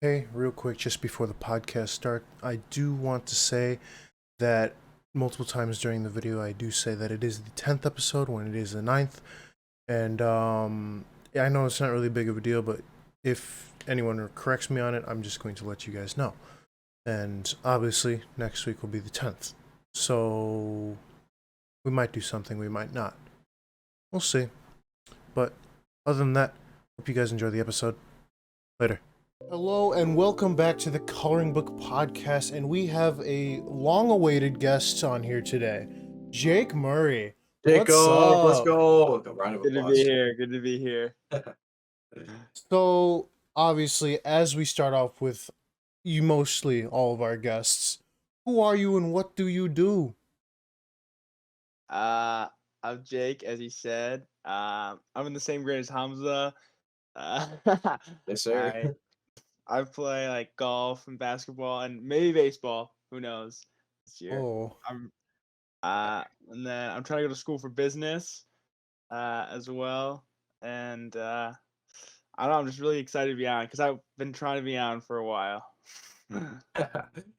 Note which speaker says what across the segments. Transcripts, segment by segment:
Speaker 1: Hey, real quick, just before the podcast start, I do want to say that multiple times during the video, I do say that it is the 10th episode when it is the ninth. And yeah, I know it's not really big of a deal, but if anyone corrects me on it, I'm just going to let you guys know. And obviously, next week will be the 10th. So we might do something, we might not. We'll see. But other than that, hope you guys enjoy the episode. Later. Hello and welcome back to the Coloring Book Podcast, and we have a long-awaited guest on here today, Jake Murray. What's
Speaker 2: Jacob, let's
Speaker 1: up?
Speaker 2: go. A round of
Speaker 3: Good to be
Speaker 2: applause.
Speaker 3: here. Good to be here.
Speaker 1: So, obviously, as we start off with you, mostly all of our guests, who are you and what do you do?
Speaker 3: Uh, I'm Jake, as he said. I'm in the same grade as Hamza. Uh,
Speaker 2: Yes, sir.
Speaker 3: I I play like golf and basketball and maybe baseball. Who knows this year?
Speaker 1: Oh,
Speaker 3: I'm and then I'm trying to go to school for business as well. And I don't know. I'm just really excited to be on because I've been trying to be on for a while.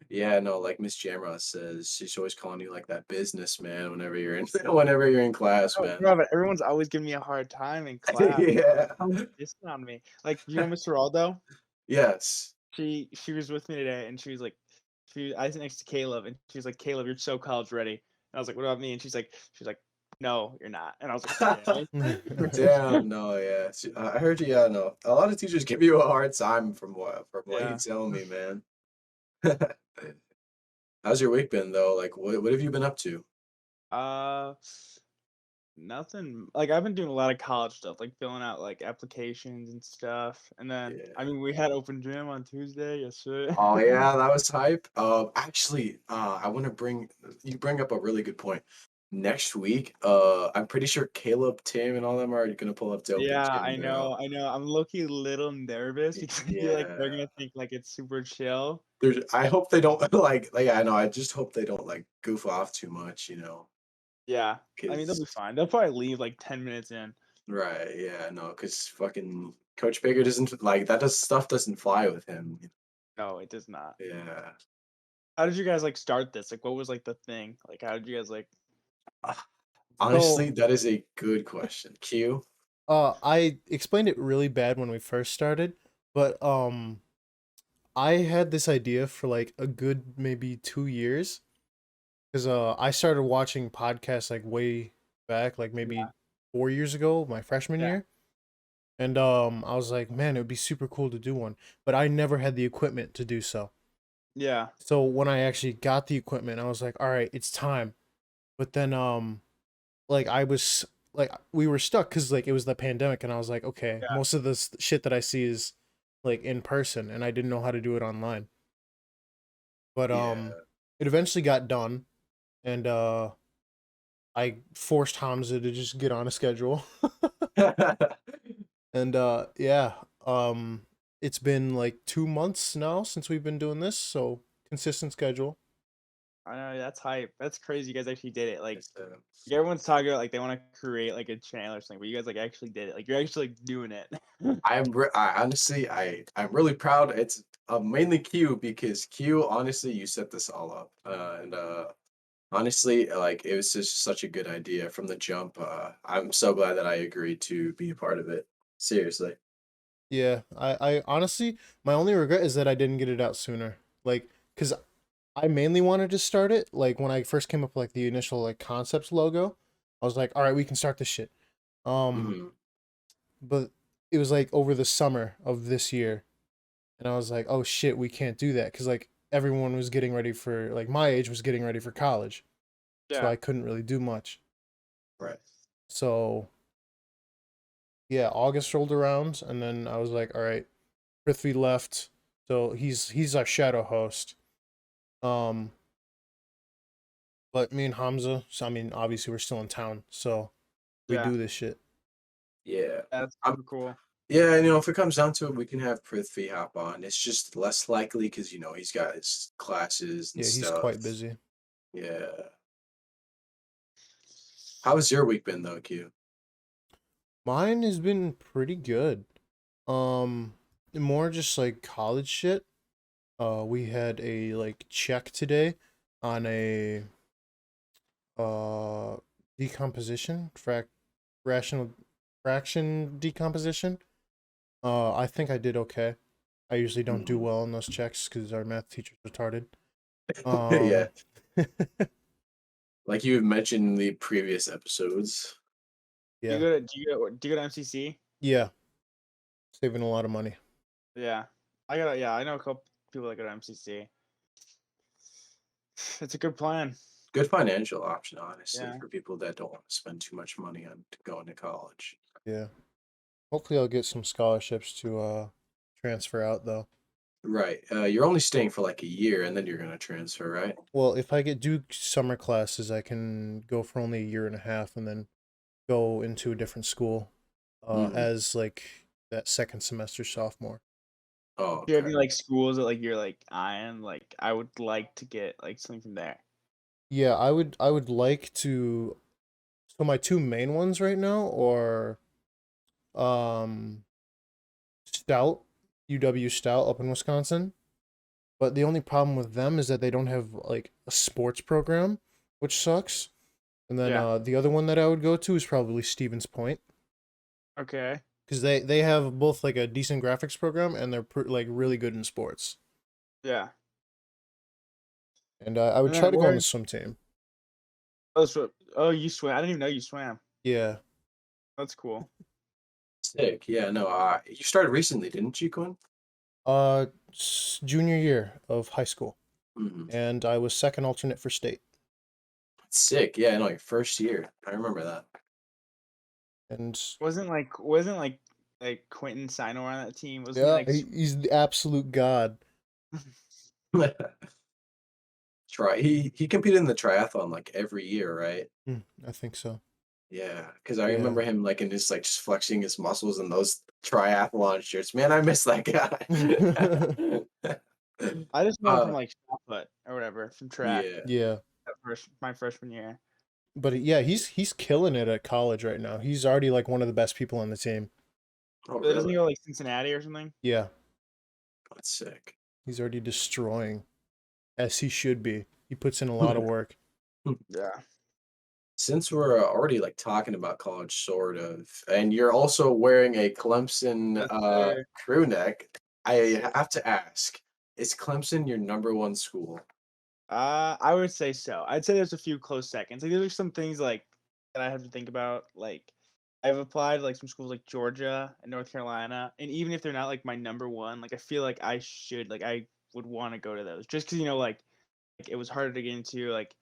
Speaker 2: Yeah, no, like Miss Jamra says, she's always calling you like that businessman whenever you're in whenever you're in class,
Speaker 3: Oh,
Speaker 2: man.
Speaker 3: bro, but everyone's always giving me a hard time in class.
Speaker 2: Yeah.
Speaker 3: Dissing on me. Like, you know Mr. Aldo?
Speaker 2: Yes.
Speaker 3: She was with me today and she was like I sit next to Caleb and she was like, "Caleb, you're so college ready." And I was like, "What about me?" And she's like, "No, you're not." And I was like,
Speaker 2: Damn, no, yeah. I heard you, yeah, no. A lot of teachers give you a hard time from what you
Speaker 3: Yeah.
Speaker 2: tell me, man. How's your week been though? Like what have you been up to?
Speaker 3: Uh, Nothing. Like, I've been doing a lot of college stuff, like filling out like applications and stuff. And then I
Speaker 2: Yeah.
Speaker 3: mean, we had open gym on Tuesday, yesterday.
Speaker 2: Oh yeah, that was hype. Actually, I want to bring up a really good point. Next week, I'm pretty sure Caleb, Tim, and all them are gonna pull up to open
Speaker 3: Yeah,
Speaker 2: gym, bro.
Speaker 3: I know. I'm low-key a little nervous because I feel like they're
Speaker 2: Yeah,
Speaker 3: gonna think like it's super chill.
Speaker 2: I hope they don't like. I know. I just hope they don't like goof off too much, you know.
Speaker 3: Yeah. I mean, they'll
Speaker 2: Cause
Speaker 3: be fine. They'll probably leave like 10 minutes in.
Speaker 2: right, yeah, no, cause fucking Coach Baker doesn't like that. Does stuff doesn't fly with him.
Speaker 3: No, it does not.
Speaker 2: Yeah.
Speaker 3: How did you guys like start this? Like, what was like the thing? Like, how did you guys like?
Speaker 2: Honestly,
Speaker 1: so
Speaker 2: that is a good question. Q.
Speaker 1: I explained it really bad when we first started, but I had this idea for like a good maybe 2 years. Because I started watching podcasts like way back, like
Speaker 3: Yeah,
Speaker 1: maybe 4 years ago, my freshman
Speaker 3: yeah,
Speaker 1: year. And I was like, man, it would be super cool to do one. But I never had the equipment to do so.
Speaker 3: yeah,
Speaker 1: So when I actually got the equipment, I was like, all right, it's time. But then like I was like we were stuck because like it was the pandemic and I was like, okay,
Speaker 3: yeah,
Speaker 1: most of this shit that I see is like in person and I didn't know how to do it online. But
Speaker 2: Yeah.
Speaker 1: it eventually got done and I forced Hamza to just get on a schedule. And yeah, it's been like 2 months now since we've been doing this, so consistent schedule.
Speaker 3: I know that's hype. That's crazy. You guys actually did it.
Speaker 2: It's,
Speaker 3: Everyone's talking about like they want to create like a channel or something, but you guys like actually did it. Like, you're actually like doing it.
Speaker 2: I honestly, I'm really proud. It's mainly Q because Q, honestly, you set this all up, and honestly, like it was just such a good idea from the jump. I'm so glad that I agreed to be a part of it. Seriously.
Speaker 1: Yeah, I honestly, my only regret is that I didn't get it out sooner. Like, cause I mainly wanted to start it like when I first came up with like the initial like concepts logo. I was like, all right, we can start this shit. Um,
Speaker 2: Mhm.
Speaker 1: but it was like over the summer of this year, and I was like, oh shit, we can't do that because like everyone was getting ready for like my age was getting ready for college, so
Speaker 3: Yeah.
Speaker 1: I couldn't really do much.
Speaker 2: Right.
Speaker 1: So yeah, August rolled around, and then I was like, all right, Prithvi left, so he's our shadow host. Um, but me and Hamza, so I mean, obviously we're still in town, so we
Speaker 3: Yeah,
Speaker 1: do this shit.
Speaker 2: Yeah.
Speaker 3: that's
Speaker 2: I'm,
Speaker 3: super cool.
Speaker 2: yeah, if it comes down to it, we can have Prithvi hop on. It's just less likely because he's got his classes and
Speaker 1: Yeah, he's
Speaker 2: stuff.
Speaker 1: quite busy.
Speaker 2: Yeah. How's your week been though, Q?
Speaker 1: Mine has been pretty good. Um, more just like college shit. We had a like check today on a uh decomposition rational fraction decomposition. I think I did okay. I usually don't do
Speaker 2: Mhm.
Speaker 1: well on those checks because our math teacher's retarded.
Speaker 2: Yeah,
Speaker 1: Um,
Speaker 2: like you had mentioned in the previous episodes.
Speaker 1: yeah,
Speaker 3: Do you go to MCC?
Speaker 1: yeah, saving a lot of money.
Speaker 3: Yeah. I know a couple people that go to MCC. It's a good plan.
Speaker 2: Good financial option, honestly,
Speaker 3: Yeah.
Speaker 2: for people that don't want to spend too much money on going to college.
Speaker 1: Yeah, hopefully I'll get some scholarships to transfer out though.
Speaker 2: Right. You're only staying for like a year, and then you're gonna transfer, right?
Speaker 1: Well, if I get do summer classes, I can go for only a year and a half and then go into a different school
Speaker 2: Hmm.
Speaker 1: as like that second semester sophomore.
Speaker 2: Oh,
Speaker 3: Do you have
Speaker 2: okay.
Speaker 3: any like schools that like you're like eyeing? Like I would like to get like something from there.
Speaker 1: Yeah, I would like to. So my two main ones right now are um Stout, UW Stout up in Wisconsin. But the only problem with them is that they don't have like a sports program, which sucks. And then
Speaker 3: Yeah.
Speaker 1: the other one that I would go to is probably Stevens Point
Speaker 3: Okay.
Speaker 1: because they have both like a decent graphics program and they're like really good in sports.
Speaker 3: Yeah.
Speaker 1: And I would
Speaker 3: And
Speaker 1: try
Speaker 3: then
Speaker 1: to go on the
Speaker 3: where?
Speaker 1: swim team.
Speaker 3: Oh, you swam. I didn't even know you swam.
Speaker 1: Yeah.
Speaker 3: That's cool.
Speaker 2: Sick. Yeah. No. You started recently, didn't you, Quinn?
Speaker 1: Junior year of high school,
Speaker 2: Hmm.
Speaker 1: and I was second alternate for state.
Speaker 2: Sick. Yeah. No. Your first year. I remember that.
Speaker 1: And
Speaker 3: Wasn't like Quentin Sinor on that team? Wasn't he
Speaker 1: yeah,
Speaker 3: like
Speaker 1: he's the absolute god.
Speaker 2: Try. He competed in the triathlon like every year, right?
Speaker 1: I think so.
Speaker 2: Yeah, because I
Speaker 1: Yeah.
Speaker 2: remember him like in his like just flexing his muscles in those triathlon shirts. Man, I miss that guy.
Speaker 3: I just know him from
Speaker 2: uh,
Speaker 3: like shot put or whatever from track
Speaker 2: yeah.
Speaker 1: Yeah.
Speaker 3: that first my freshman year.
Speaker 1: But yeah, he's killing it at college right now. He's already like one of the best people on the team.
Speaker 2: Oh,
Speaker 3: But doesn't he
Speaker 2: really?
Speaker 3: go like Cincinnati or something?
Speaker 1: Yeah,
Speaker 2: That's sick.
Speaker 1: he's already destroying as he should be. He puts in a lot of work.
Speaker 3: Yeah.
Speaker 2: Since we're already like talking about college, sort of, and you're also wearing a Clemson
Speaker 3: Yes, sir.
Speaker 2: crew neck, I have to ask: is Clemson your number one school?
Speaker 3: I would say so. I'd say there's a few close seconds. Like, these are some things, like, that I have to think about, like, I've applied to, like, some schools like Georgia and North Carolina, and even if they're not, like, my number one, like, I feel like I would wanna go to those just because it was harder to get into, like,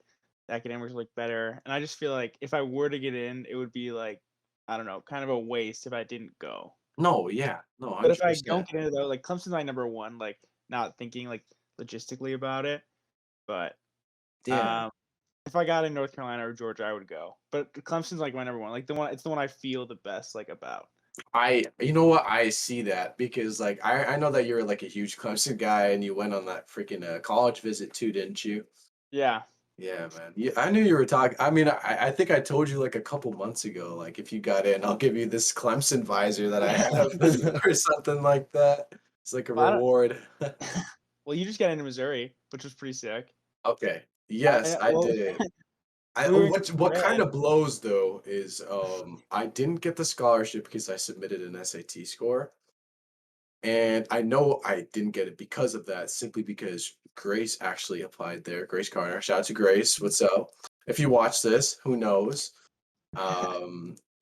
Speaker 3: the academics were, like, better, and I just feel like if I were to get in, it would be, like, I don't know, kind of a waste if I didn't go.
Speaker 2: No, yeah, no,
Speaker 3: But if
Speaker 2: hundred
Speaker 3: I don't
Speaker 2: percent.
Speaker 3: get into though, like, Clemson's my number one, like, not thinking, like, logistically about it, but,
Speaker 2: Yeah,
Speaker 3: um if I got in North Carolina or Georgia, I would go. But Clemson's like my number one. Like it's the one I feel the best like about.
Speaker 2: you know what? I see that because like I know that you're like a huge Clemson guy and you went on that freaking college visit too, didn't you?
Speaker 3: Yeah.
Speaker 2: Yeah, man. Yeah, I knew you were talking. I mean, I think I told you like a couple months ago, like if you got in, I'll give you this Clemson visor that I have or something like that. It's like a
Speaker 3: Well, I don't
Speaker 2: reward.
Speaker 3: well, you just got into Missouri, which was pretty sick.
Speaker 2: Okay. Yes, I
Speaker 3: Well,
Speaker 2: did. I
Speaker 3: we were in
Speaker 2: what
Speaker 3: Clemson
Speaker 2: kind
Speaker 3: Red.
Speaker 2: of blows though is I didn't get the scholarship because I submitted an SAT score. And I know I didn't get it because of that, simply because Grace actually applied there. Grace Carter. Shout out to Grace. What's up? If you watch this, who knows?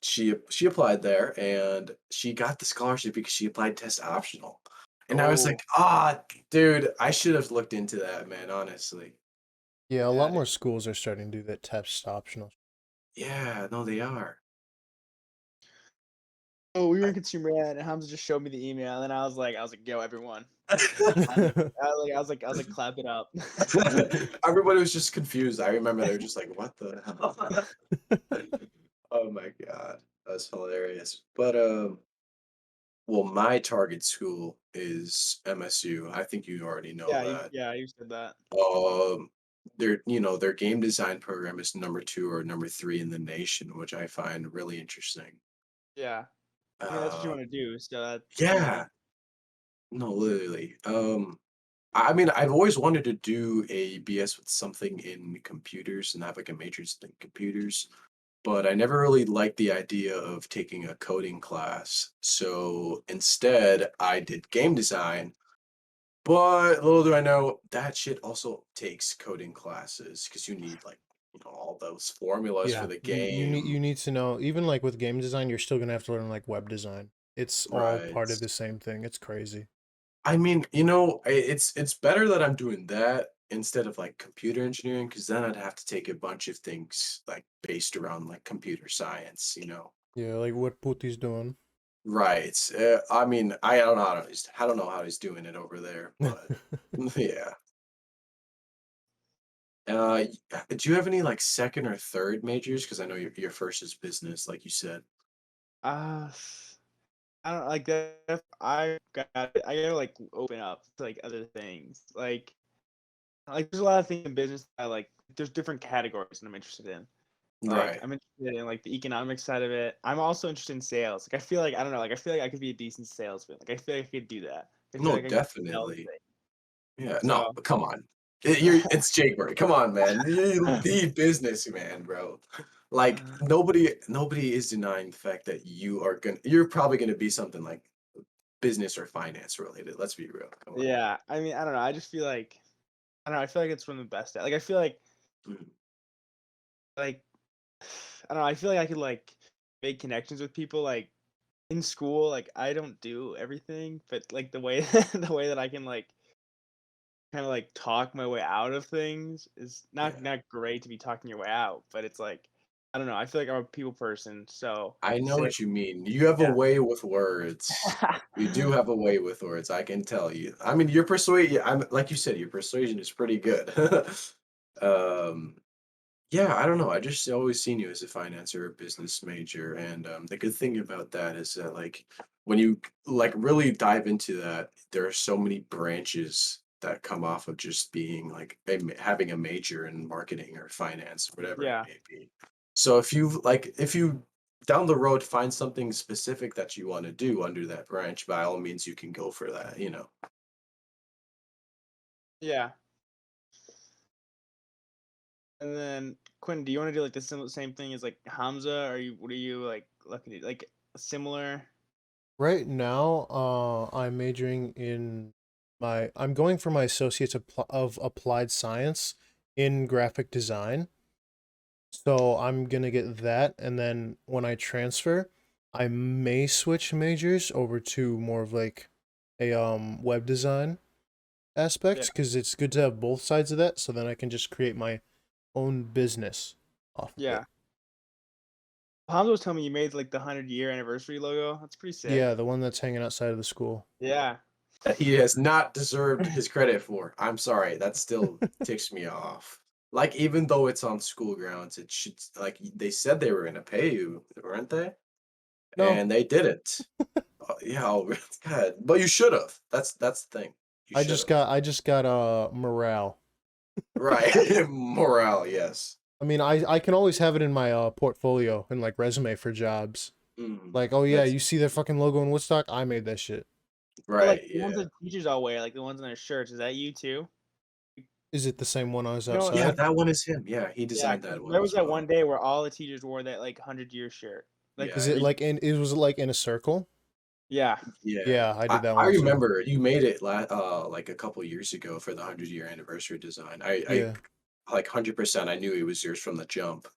Speaker 2: She applied there and she got the scholarship because she applied test optional. And I was like,
Speaker 3: Oh,
Speaker 2: dude, I should have looked into that, man, honestly.
Speaker 1: Yeah, a
Speaker 3: yeah.
Speaker 1: lot more schools are starting to do that test optional.
Speaker 2: Yeah, no, they are.
Speaker 3: Oh, we were in Consumer Ed, and Hamza just showed me the email, and I was like, yo, everyone. I was like, clap it up.
Speaker 2: Everybody was just confused. I remember they were just like, "What the hell?" Oh my god, that's hilarious. But well, my target school is MSU. I think you already know that.
Speaker 3: Yeah, you said that.
Speaker 2: Um, their game design program is number two or number three in the nation, which I find really interesting.
Speaker 3: Yeah. I mean, that's what you
Speaker 2: Uh,
Speaker 3: want to do, so that's, I mean,
Speaker 2: yeah, No, literally. I mean, I've always wanted to do a BS with something in computers and have like a major in computers, but I never really liked the idea of taking a coding class. So instead, I did game design. But little do I know, that shit also takes coding classes because you need like, all those formulas for
Speaker 1: Yeah,
Speaker 2: the
Speaker 1: you need
Speaker 2: game.
Speaker 1: to know, even like with game design, you're still gonna have to learn like web design. It's all
Speaker 2: Right.
Speaker 1: part of the same thing. It's crazy.
Speaker 2: I mean, it's better that I'm doing that instead of like computer engineering because then I'd have to take a bunch of things like based around like computer science.
Speaker 1: Yeah, like what Puti's doing.
Speaker 2: Right. I mean, I don't know how he's doing it over there, but yeah. Do you have any like second or third majors? Because I know your first is business, like you said.
Speaker 3: Uh, I don't like that. I gotta like open up to like other things. Like there's a lot of things in business that I like. There's different categories that I'm interested in. Like
Speaker 2: Right.
Speaker 3: I'm interested in like the economic side of it. I'm also interested in sales. Like I feel like I don't know. Like I feel like I could be a decent salesman. Like I feel like I could do that. I feel
Speaker 2: No,
Speaker 3: like I could sell
Speaker 2: definitely.
Speaker 3: things.
Speaker 2: Yeah. No,
Speaker 3: So
Speaker 2: come on. It's Jake Bird. Come on, man. You're the businessman, bro. Like nobody is denying the fact that you're probably gonna be something like business or finance related. Let's be real. Come on.
Speaker 3: yeah, I mean I don't know. I just feel like I don't know. I feel like it's one of the best. Like I feel
Speaker 2: Mhm.
Speaker 3: like I don't know. I feel like I could like make connections with people like in school. Like I don't do everything, but like the way the way that I can like kind of like talk my way out of things is
Speaker 2: Yeah.
Speaker 3: not great to be talking your way out, but it's like I don't know. I feel like I'm a people person, so I
Speaker 2: I
Speaker 3: could
Speaker 2: know
Speaker 3: say
Speaker 2: what you mean. You have a
Speaker 3: yeah.
Speaker 2: way with words. You do have a way with words, I can tell you. I mean, your persuade yeah, I'm like you said, your persuasion is pretty good. Um, yeah, I don't know. I just always seen you as a finance or a business major, and the good thing about that is that like when you like really dive into that, there are so many branches that come off of just being like having a major in marketing or finance, whatever it
Speaker 3: Yeah.
Speaker 2: may be. So if you down the road find something specific that you want to do under that branch, by all means you can go for that.
Speaker 3: Yeah. And then Quinn, do you want to do like the same thing as like Hamza? Or what are you like looking at like similar?
Speaker 1: Right now, I'm majoring in I'm going for my of applied science in graphic design. So I'm gonna get that, and then when I transfer, I may switch majors over to more of like a web design
Speaker 3: Yeah.
Speaker 1: aspect because it's good to have both sides of that. So then I can just create my own business off of it.
Speaker 3: Yeah. Hamza was telling me you made like the 100-year anniversary logo. That's pretty
Speaker 1: Yeah,
Speaker 3: sick.
Speaker 1: the one that's hanging outside of the school.
Speaker 3: Yeah.
Speaker 2: That he has not deserved his credit for. I'm sorry, that still ticks me off. Like, even though it's on school grounds, it should like they said they were gonna pay you, weren't they?
Speaker 1: No,
Speaker 2: And they didn't. Yeah, God, but you should have. That's the thing. You should have.
Speaker 1: I just got morale.
Speaker 2: Right. Morale, yes.
Speaker 1: I mean, I can always have it in my portfolio and like resume for jobs.
Speaker 2: Mm,
Speaker 1: Like, oh yeah,
Speaker 2: that's
Speaker 1: you see that fucking logo in Woodstock? I made that shit.
Speaker 3: Or like
Speaker 2: right,
Speaker 3: the ones
Speaker 2: yeah.
Speaker 3: that teachers all wear, like the ones on their shirts. Is that you too?
Speaker 1: Is it the same one I was
Speaker 3: You know,
Speaker 2: Yeah,
Speaker 1: outside?
Speaker 2: that one is him. Yeah, he
Speaker 3: yeah,
Speaker 2: designed
Speaker 3: 'cause
Speaker 2: that one
Speaker 3: there was
Speaker 2: as
Speaker 3: that
Speaker 2: well.
Speaker 3: one day where all the teachers wore that like 100-year shirt. Like
Speaker 1: Is
Speaker 2: Yeah,
Speaker 1: it
Speaker 3: they,
Speaker 1: like in it was like in a circle?
Speaker 3: yeah,
Speaker 2: yeah.
Speaker 1: Yeah, I
Speaker 2: I
Speaker 1: did that
Speaker 2: I
Speaker 1: one too.
Speaker 2: remember you made it like a couple years ago for the 100-year anniversary design. I
Speaker 1: Yeah.
Speaker 2: like 100% I knew it was yours from the jump.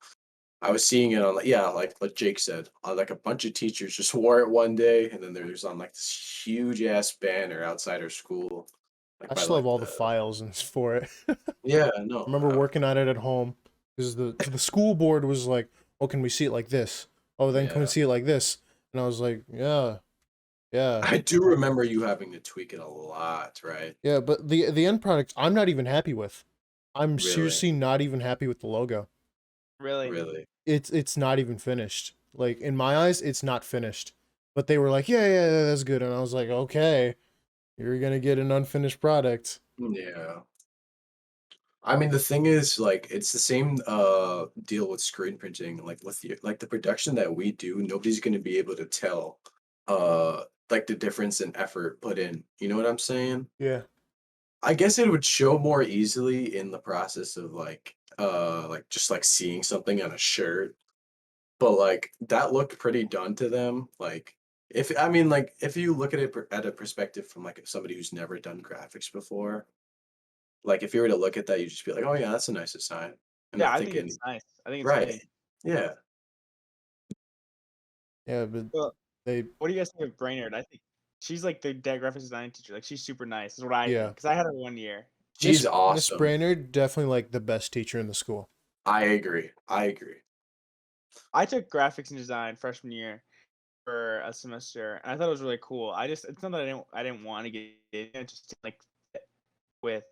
Speaker 2: I was seeing it on like yeah, like what Jake said, like a bunch of teachers just wore it one day, and then there's on like this huge ass banner outside our school, like
Speaker 1: I
Speaker 2: by
Speaker 1: still have
Speaker 2: like
Speaker 1: all the
Speaker 2: the
Speaker 1: files and for it. I
Speaker 2: yeah no
Speaker 1: remember working on it at home because the school board was like, "Oh, can we see it like this? Oh, then can we
Speaker 2: yeah.
Speaker 1: see it like this?" And I was like, "Yeah, yeah,
Speaker 2: I do remember you having to tweak it a lot, right?
Speaker 1: yeah." But the end product, I'm not even happy with. I'm
Speaker 2: Really,
Speaker 1: seriously not even happy with the logo.
Speaker 3: really.
Speaker 2: really.
Speaker 1: It's not even finished. Like in my eyes, it's not finished. But they were like, "Yeah, yeah, yeah, that's good," and I was like, "Okay, you're gonna get an unfinished product."
Speaker 2: Yeah. I mean, the thing is, like, it's the same deal with screen printing. Like with the production that we do, nobody's gonna be able to tell like the difference in effort put in. You know what I'm saying?
Speaker 1: Yeah.
Speaker 2: I guess it would show more easily in the process of like just like seeing something on a shirt. But like that looked pretty done to them. Like if I mean like if you look at it at a perspective from like somebody who's never done graphics before, like if you were to look at that, you'd just be like, oh yeah, that's a nice design. And
Speaker 3: Yeah,
Speaker 2: not
Speaker 3: I think
Speaker 2: thinking,
Speaker 3: it's nice. I think it's
Speaker 2: right.
Speaker 3: clean.
Speaker 2: Yeah.
Speaker 1: Yeah, but
Speaker 3: Well,
Speaker 1: they
Speaker 3: what do you guys think of Brainerd? I think she's like the dead graphics design teacher. Like she's super nice. Is what I think.
Speaker 1: yeah.
Speaker 3: Because I had her 1 year.
Speaker 2: She's
Speaker 1: Miss
Speaker 2: awesome.
Speaker 1: Brainerd definitely like the best teacher in the school.
Speaker 2: I agree. I agree.
Speaker 3: I took graphics and design freshman year for a semester, and I thought it was really cool. It's not that I didn't want to get in, it just didn't, like fit with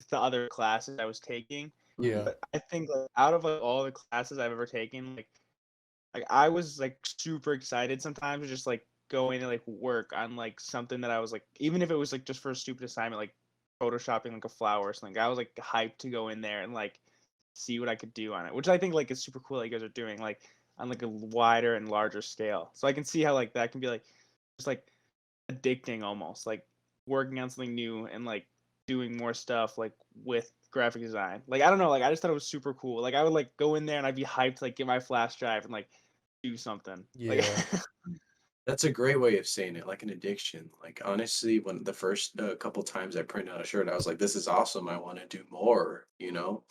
Speaker 3: the other classes I was taking.
Speaker 1: Yeah.
Speaker 2: Mhm.
Speaker 3: But I think like out of like all the classes I've ever taken, like I was like super excited sometimes to just like go in and like work on like something that I was like, even if it was like just for a stupid assignment, like photoshopping like a flower or something. I was like hyped to go in there and like see what I could do on it, which I think like is super cool that you guys are doing like on like a wider and larger scale. So I can see how like that can be like just like addicting almost, like working on something new and like doing more stuff like with graphic design. Like I don't know, like I just thought it was super cool. Like I would like go in there and I'd be hyped to like get my flash drive and like do something. Like
Speaker 1: Yeah.
Speaker 2: That's a great way of saying it, like an addiction. Like honestly, when the first couple times I printed out a shirt, I was like, "This is awesome. I want to do more." You know,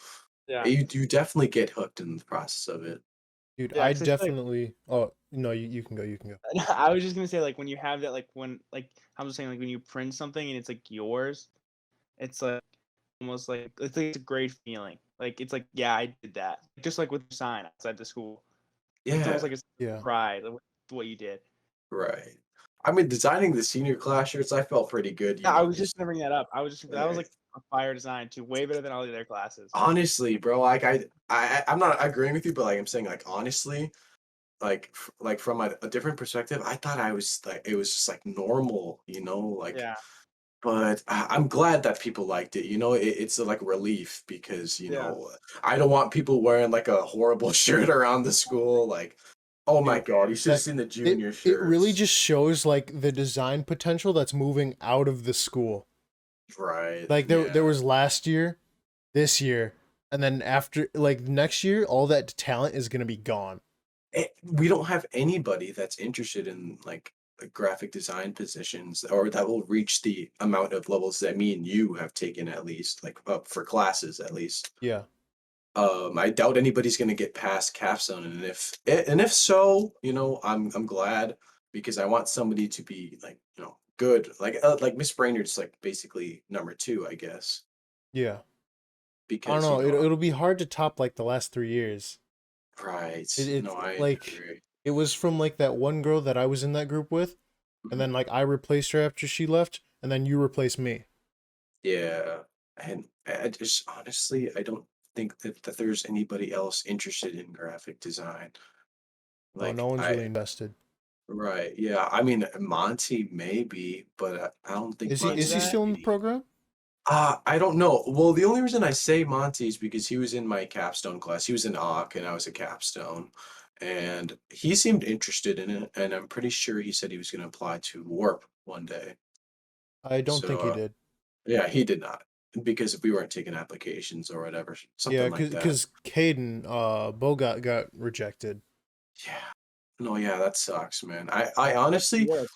Speaker 3: yeah.
Speaker 2: you definitely get hooked in the process of it.
Speaker 1: Dude,
Speaker 3: Yeah,
Speaker 1: I
Speaker 3: cuz I feel like
Speaker 1: definitely oh no, you can go, you can go.
Speaker 3: I was just going to say like when you have that like when like I was saying like when you print something and it's like yours, it's like almost like it's like a great feeling. Like it's like yeah, I did that. Just like with your sign outside the school. It's almost
Speaker 2: Yeah,
Speaker 3: like a
Speaker 1: Yeah.
Speaker 3: pride of what you did.
Speaker 2: right. I mean, designing the senior class shirts, I felt pretty good,
Speaker 3: Yeah, I was just
Speaker 2: just
Speaker 3: gonna bring that up. That was
Speaker 2: right.
Speaker 3: like a fire design too, way better than all the other classes.
Speaker 2: Honestly, bro, like I'm not agreeing with you, but like I'm saying, like honestly, like from a different perspective, I thought I was like it was just like normal, like.
Speaker 3: Yeah,
Speaker 2: But I'm glad that people liked it. It's a, like relief because
Speaker 3: yeah,
Speaker 2: I don't want people wearing like a horrible shirt around the school. Like, oh my
Speaker 1: Dude,
Speaker 2: god, you should have
Speaker 1: that
Speaker 2: seen the
Speaker 1: it
Speaker 2: junior
Speaker 1: it really
Speaker 2: shirts.
Speaker 1: just shows like the design potential that's moving out of the school.
Speaker 2: Right?
Speaker 1: Like there
Speaker 2: Yeah.
Speaker 1: was last year, this year, and then after like next year, all that talent is gonna be gone.
Speaker 2: We don't have anybody that's interested in like graphic design positions or that will reach the amount of levels that me and you have taken at least, like for classes at least.
Speaker 1: Yeah.
Speaker 2: I doubt anybody's gonna get past capstone, and if so, I'm glad because I want somebody to be like good, like Miss Brainerd's like basically number two, I guess,
Speaker 1: Yeah. I don't
Speaker 2: because
Speaker 1: know. It'll be hard to top like the last 3 years.
Speaker 2: right. No,
Speaker 1: It's
Speaker 2: I
Speaker 1: like
Speaker 2: agree.
Speaker 1: it was from like that one girl that I was in that group with, and
Speaker 2: Mhm.
Speaker 1: then like I replaced her after she left, and then you replaced me.
Speaker 2: Yeah, and I just honestly, I don't think that there's anybody else interested in graphic design.
Speaker 1: Oh,
Speaker 2: Like
Speaker 1: no one's
Speaker 2: I
Speaker 1: really invested.
Speaker 2: right, yeah. I mean, Monty maybe, but I don't think
Speaker 3: you
Speaker 1: Is he
Speaker 3: told me
Speaker 1: is he
Speaker 2: Monty's
Speaker 3: that.
Speaker 1: still in the
Speaker 2: any.
Speaker 1: program?
Speaker 2: I don't know. Well, the only reason I say Monty is because he was in my capstone class. He was in AUK and I was a capstone. And he seemed interested in it, and I'm pretty sure he said he was going to apply to Warp one day.
Speaker 1: I don't
Speaker 2: So,
Speaker 1: think he did.
Speaker 2: yeah, he did not because we weren't taking applications or whatever,
Speaker 1: Yeah,
Speaker 2: something like
Speaker 1: cause
Speaker 2: that.
Speaker 1: cause Caden Bogot got rejected.
Speaker 2: Yeah. No, yeah, that sucks, man. I honestly,
Speaker 3: Work.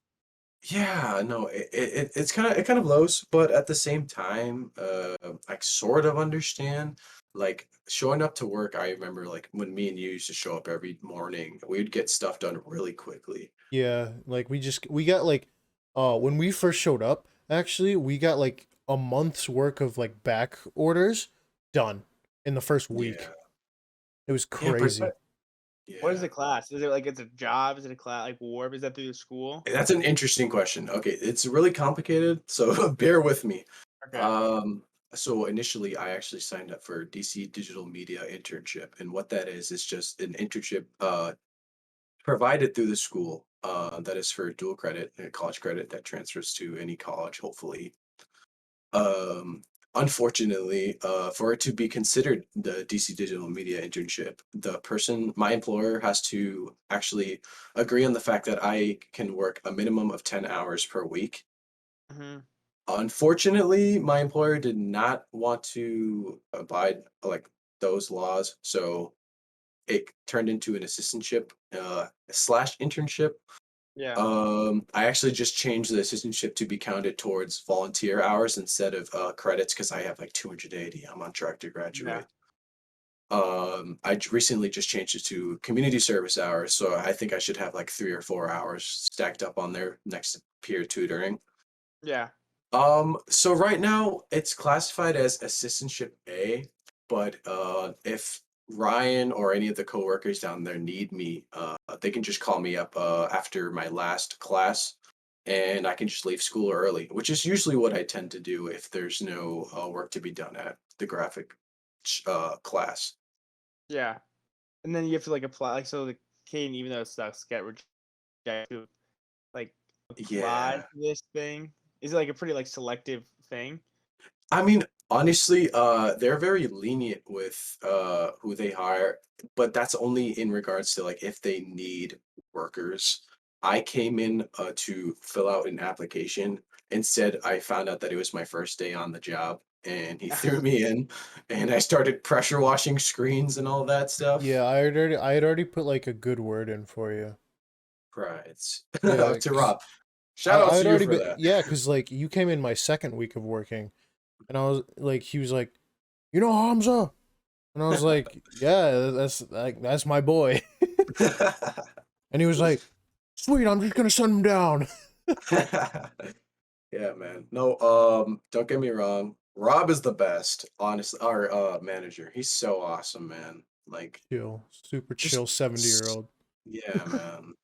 Speaker 2: yeah, no, it kind of blows, but at the same time, I sort of understand. Like showing up to work, I remember like when me and you used to show up every morning, we'd get stuff done really quickly.
Speaker 1: Yeah, like we got like when we first showed up, actually, we got like a month's work of like back orders done in the first week.
Speaker 2: Yeah,
Speaker 1: It was
Speaker 2: yeah, but
Speaker 1: crazy.
Speaker 3: What is
Speaker 2: yeah,
Speaker 3: the class? Is it like it's a job? Is it a class like Warp? Is that through the school?
Speaker 2: that's an interesting question. Okay, it's really complicated, so bear with me.
Speaker 3: Okay.
Speaker 2: Um, so initially, I actually signed up for DC Digital Media internship, and what that is just an internship provided through the school, that is for dual credit, college credit that transfers to any college, hopefully. Um, unfortunately, for it to be considered the DC Digital Media internship, my employer, has to actually agree on the fact that I can work a minimum of 10 hours per week.
Speaker 3: Hmm.
Speaker 2: Unfortunately, my employer did not want to abide like those laws, so it turned into an assistantship slash internship.
Speaker 3: Yeah.
Speaker 2: I actually just changed the assistantship to be counted towards volunteer hours instead of credits because I have like 280. I'm on track to
Speaker 3: Yeah.
Speaker 2: graduate. Recently just changed it to community service hours, so I think I should have like 3 or 4 hours stacked up on there next to peer tutoring.
Speaker 3: Yeah.
Speaker 2: So right now it's classified as assistantship A, but if Ryan or any of the coworkers down there need me, they can just call me up after my last class, and I can just leave school early, which is usually what I tend to do if there's no work to be done at the graphic class.
Speaker 3: Yeah. And then you have to like apply, like, so the Caden, even though it sucks, get rejected to like apply
Speaker 2: Yeah.
Speaker 3: to this thing. Is it like a pretty like selective thing?
Speaker 2: I mean, honestly, they're very lenient with who they hire, but that's only in regards to like if they need workers. I came in to fill out an application. Instead, I found out that it was my first day on the job, and he threw me in, and I started pressure washing screens and all that stuff.
Speaker 1: Yeah, I had already put like a good word in for you.
Speaker 2: Right.
Speaker 1: Yeah,
Speaker 2: To
Speaker 1: 'cause
Speaker 2: Rob.
Speaker 1: I
Speaker 2: Shout out
Speaker 1: I
Speaker 2: to
Speaker 1: had
Speaker 2: you
Speaker 1: already
Speaker 2: for
Speaker 1: been,
Speaker 2: that.
Speaker 1: yeah, cause like you came in my second week of working, and I was like, he was like, you know Hamza, and I was like, yeah, that's my boy, and he was like, sweet, I'm just gonna send him down.
Speaker 2: Yeah, man. No, don't get me wrong. Rob is the best, honestly. Our manager. He's so awesome, man. Like
Speaker 1: Chill, super
Speaker 2: just
Speaker 1: chill, 70-year-old.
Speaker 2: yeah, man.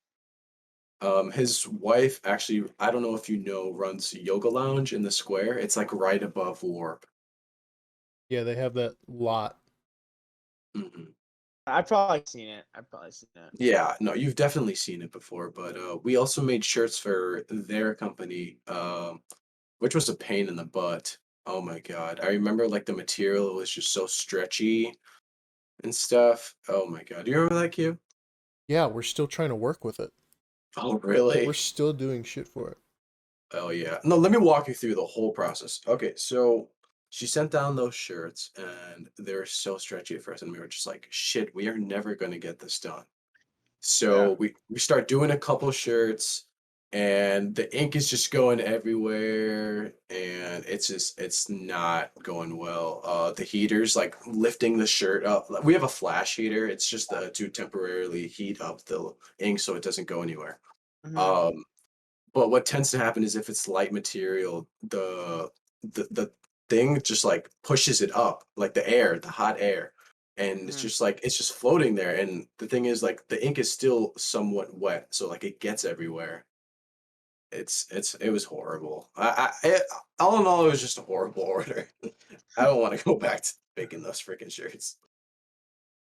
Speaker 2: His wife actually, I don't know if you know, runs Yoga Lounge in the square. It's like right above Warp.
Speaker 1: Yeah, they have that lot.
Speaker 2: Mhm.
Speaker 3: I've probably seen it. I've probably seen it.
Speaker 2: Yeah, no, you've definitely seen it before, but we also made shirts for their company, which was a pain in the butt. Oh my God. I remember like the material was just so stretchy and stuff. Oh my God. Do you remember that, Q?
Speaker 1: Yeah, we're still trying to work with it.
Speaker 2: Oh,
Speaker 1: We're
Speaker 2: really?
Speaker 1: still doing shit for it.
Speaker 2: Oh, yeah. No, let me walk you through the whole process. Okay, so she sent down those shirts and they were so stretchy at first, and we were just like, shit, we are never going to get this done.
Speaker 3: Yeah.
Speaker 2: So we start doing a couple shirts and the ink is just going everywhere and it's not going well. The heaters like lifting the shirt up. We have a flash heater. It's just to temporarily heat up the ink so it doesn't go anywhere.
Speaker 3: Hmm.
Speaker 2: Um, but what tends to happen is if it's light material, the thing just like pushes it up, like the hot air, and it's
Speaker 3: Hmm.
Speaker 2: just like it's just floating there. And the thing is, like the ink is still somewhat wet, so like it gets everywhere. It was horrible. All in all, it was just a horrible order. I don't want to go back to making those freaking shirts.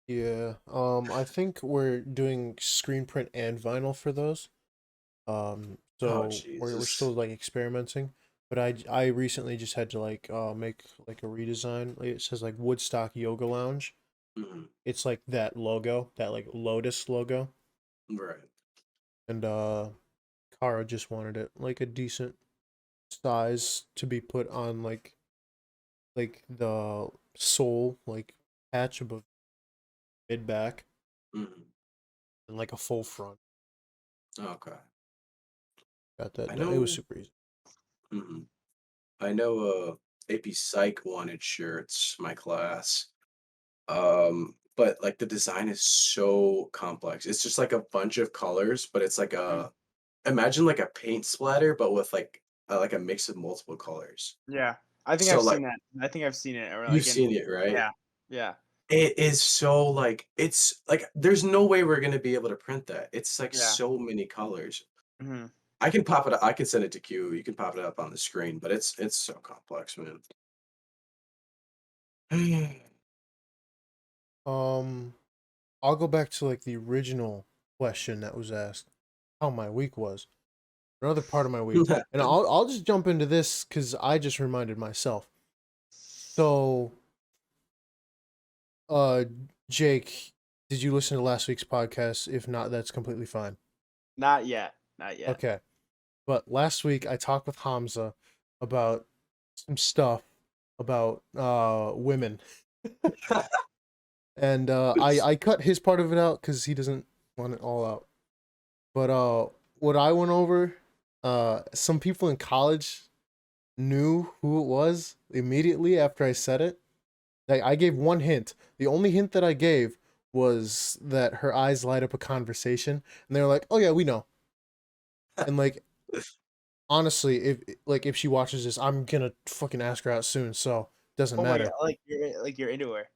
Speaker 1: Yeah. I think we're doing screen print and vinyl for those.
Speaker 2: Oh
Speaker 1: So we're
Speaker 2: Jesus.
Speaker 1: still like experimenting. But I recently just had to like make like a redesign. Like, it says like Woodstock Yoga Lounge.
Speaker 2: Mhm.
Speaker 1: It's like that logo, that like Lotus logo.
Speaker 2: Right.
Speaker 1: And Kara just wanted it like a decent size to be put on like the sole like patch above mid back
Speaker 2: Mhm.
Speaker 1: and like a full front.
Speaker 2: Okay.
Speaker 1: Got that
Speaker 2: I
Speaker 1: done. It was
Speaker 2: know.
Speaker 1: super easy.
Speaker 2: Mhm. I know AP Psych wanted shirts, my class. But like the design is so complex. It's just like a bunch of colors, but it's like
Speaker 3: Hmm.
Speaker 2: a imagine like a paint splatter, but with like a mix of multiple colors.
Speaker 3: Yeah. I think
Speaker 2: So
Speaker 3: I've
Speaker 2: like
Speaker 3: seen that. I think I've seen it. Or
Speaker 2: you've
Speaker 3: like in.
Speaker 2: seen it, right?
Speaker 3: Yeah. Yeah.
Speaker 2: It is so like it's like there's no way we're gonna be able to print that. It's like
Speaker 3: Yeah.
Speaker 2: so many colors.
Speaker 3: Hmm.
Speaker 2: I can pop it up. I can send it to Q. You can pop it up on the screen, but it's so complex, man.
Speaker 1: Um, I'll go back to like the original question that was asked, how my week was. Another part of my week, and I'll just jump into this because I just reminded myself. So, uh, Jake, did you listen to last week's podcast? If not, that's completely fine.
Speaker 3: Not yet. Not yet.
Speaker 1: Okay. But last week I talked with Hamza about some stuff about women. And I cut his part of it out because he doesn't want it all out. But what I went over, some people in college knew who it was immediately after I said it. Like, I gave one hint. The only hint that I gave was that her eyes light up a conversation, and they were like, "Oh yeah, we know." And like, honestly, if she watches this, I'm gonna fucking ask her out soon. So doesn't
Speaker 3: Oh my
Speaker 1: matter.
Speaker 3: god! Like you're into her.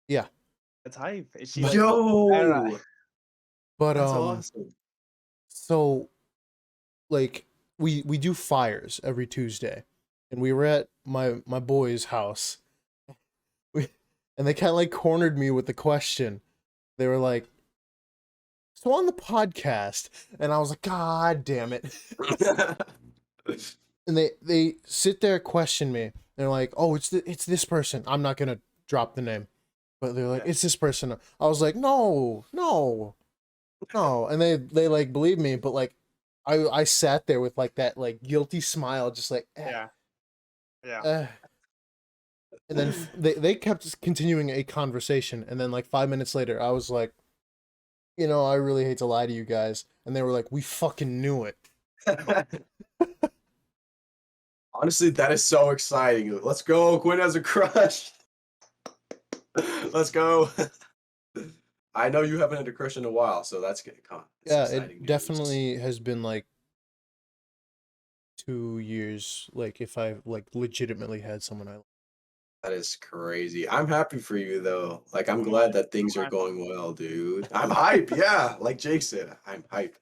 Speaker 1: Yeah.
Speaker 3: That's hype. Is she like? I don't know.
Speaker 2: Yo,
Speaker 1: But
Speaker 2: that's awesome.
Speaker 1: so like we do fires every Tuesday, and we were at my boy's house. And they kind of like cornered me with the question. They were like, "So on the podcast," and I was like, "God damn it!" And they sit there question me. They're like, "Oh, it's this person." I'm not gonna drop the name, but they're like,
Speaker 3: Yeah.
Speaker 1: "It's this person." I was like, "No, no, no," and they like believed me, but like, I sat there with like that like guilty smile, just like,
Speaker 3: Yeah. Yeah.
Speaker 1: And then they kept continuing a conversation, and then like 5 minutes later, I was like, I really hate to lie to you guys, and they were like, we fucking knew it.
Speaker 2: Honestly, that is so exciting. Let's go. Quinn has a crush. Let's go. I know you haven't had a crush in a while, so that's good. It's
Speaker 1: Yeah,
Speaker 2: exciting
Speaker 1: it
Speaker 2: news.
Speaker 1: definitely has been like 2 years, like if I like legitimately had someone I
Speaker 2: That is crazy. I'm happy for you though. Like I'm
Speaker 3: Oh,
Speaker 2: glad
Speaker 3: yeah.
Speaker 2: that things are
Speaker 3: I'm-
Speaker 2: going well, dude. I'm hype. Yeah, like Jake said, I'm hype.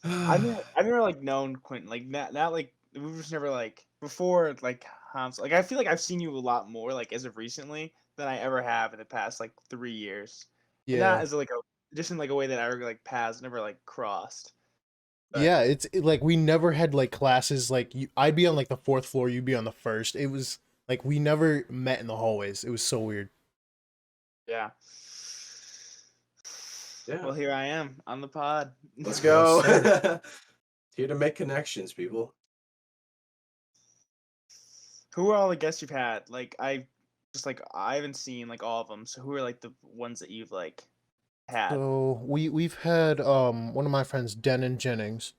Speaker 3: I've never like known Quentin like not like we've just never like before like Hans like I feel like I've seen you a lot more like as of recently than I ever have in the past like 3 years. And not
Speaker 1: Yeah.
Speaker 3: as like a just in like a way that our like paths never like crossed. But
Speaker 1: Yeah, like we never had like classes like I'd be on like the fourth floor, you'd be on the first. It was like we never met in the hallways. It was so weird.
Speaker 3: yeah.
Speaker 2: Yeah.
Speaker 3: Well, here I am on the pod.
Speaker 2: Let's
Speaker 1: Well
Speaker 2: go. Here to make connections, people.
Speaker 3: Who are all the guests you've had? Like I haven't seen like all of them. So who are like the ones that you've like had?
Speaker 1: So we've had one of my friends, Denon Jennings.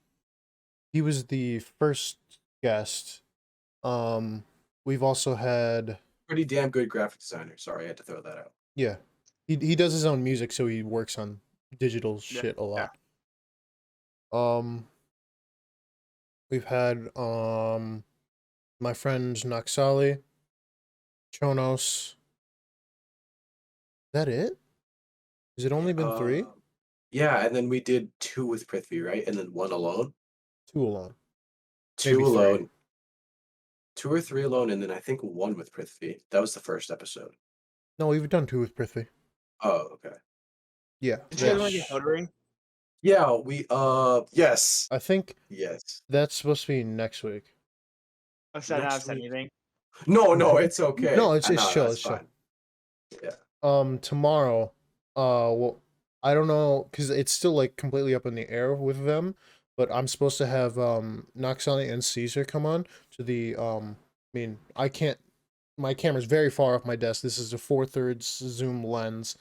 Speaker 1: He was the first guest. We've also had
Speaker 2: Pretty damn good graphic designer. Sorry, I had to throw that out.
Speaker 1: yeah. He does his own music, so he works on digital shit a lot. We've had my friends Naxali, Chonos. Is that it? Has it only been 3?
Speaker 2: Yeah, and then we did 2 with Prithvi, right? And then 1 alone.
Speaker 1: 2 alone.
Speaker 2: 2
Speaker 1: Maybe 3.
Speaker 2: alone. 2 or 3 alone, and then I think 1 with Prithvi. That was the first episode.
Speaker 1: No, we've done 2 with Prithvi.
Speaker 2: Oh, okay.
Speaker 1: Yeah.
Speaker 3: Did you guys want to get photoing?
Speaker 2: Yeah, we yes.
Speaker 1: I think
Speaker 2: Yes.
Speaker 1: that's supposed to be next week.
Speaker 3: Oh, should I not have
Speaker 2: Next
Speaker 3: said
Speaker 2: week.
Speaker 3: anything?
Speaker 2: No, it's okay.
Speaker 1: No, it's
Speaker 2: no,
Speaker 1: chill.
Speaker 2: that's
Speaker 1: It's chill.
Speaker 2: fine. Yeah.
Speaker 1: Tomorrow, well, I don't know because it's still like completely up in the air with them, but I'm supposed to have Naxali and Caesar come on to the I mean, I can't. My camera's very far off my desk. This is a 4/3 zoom lens.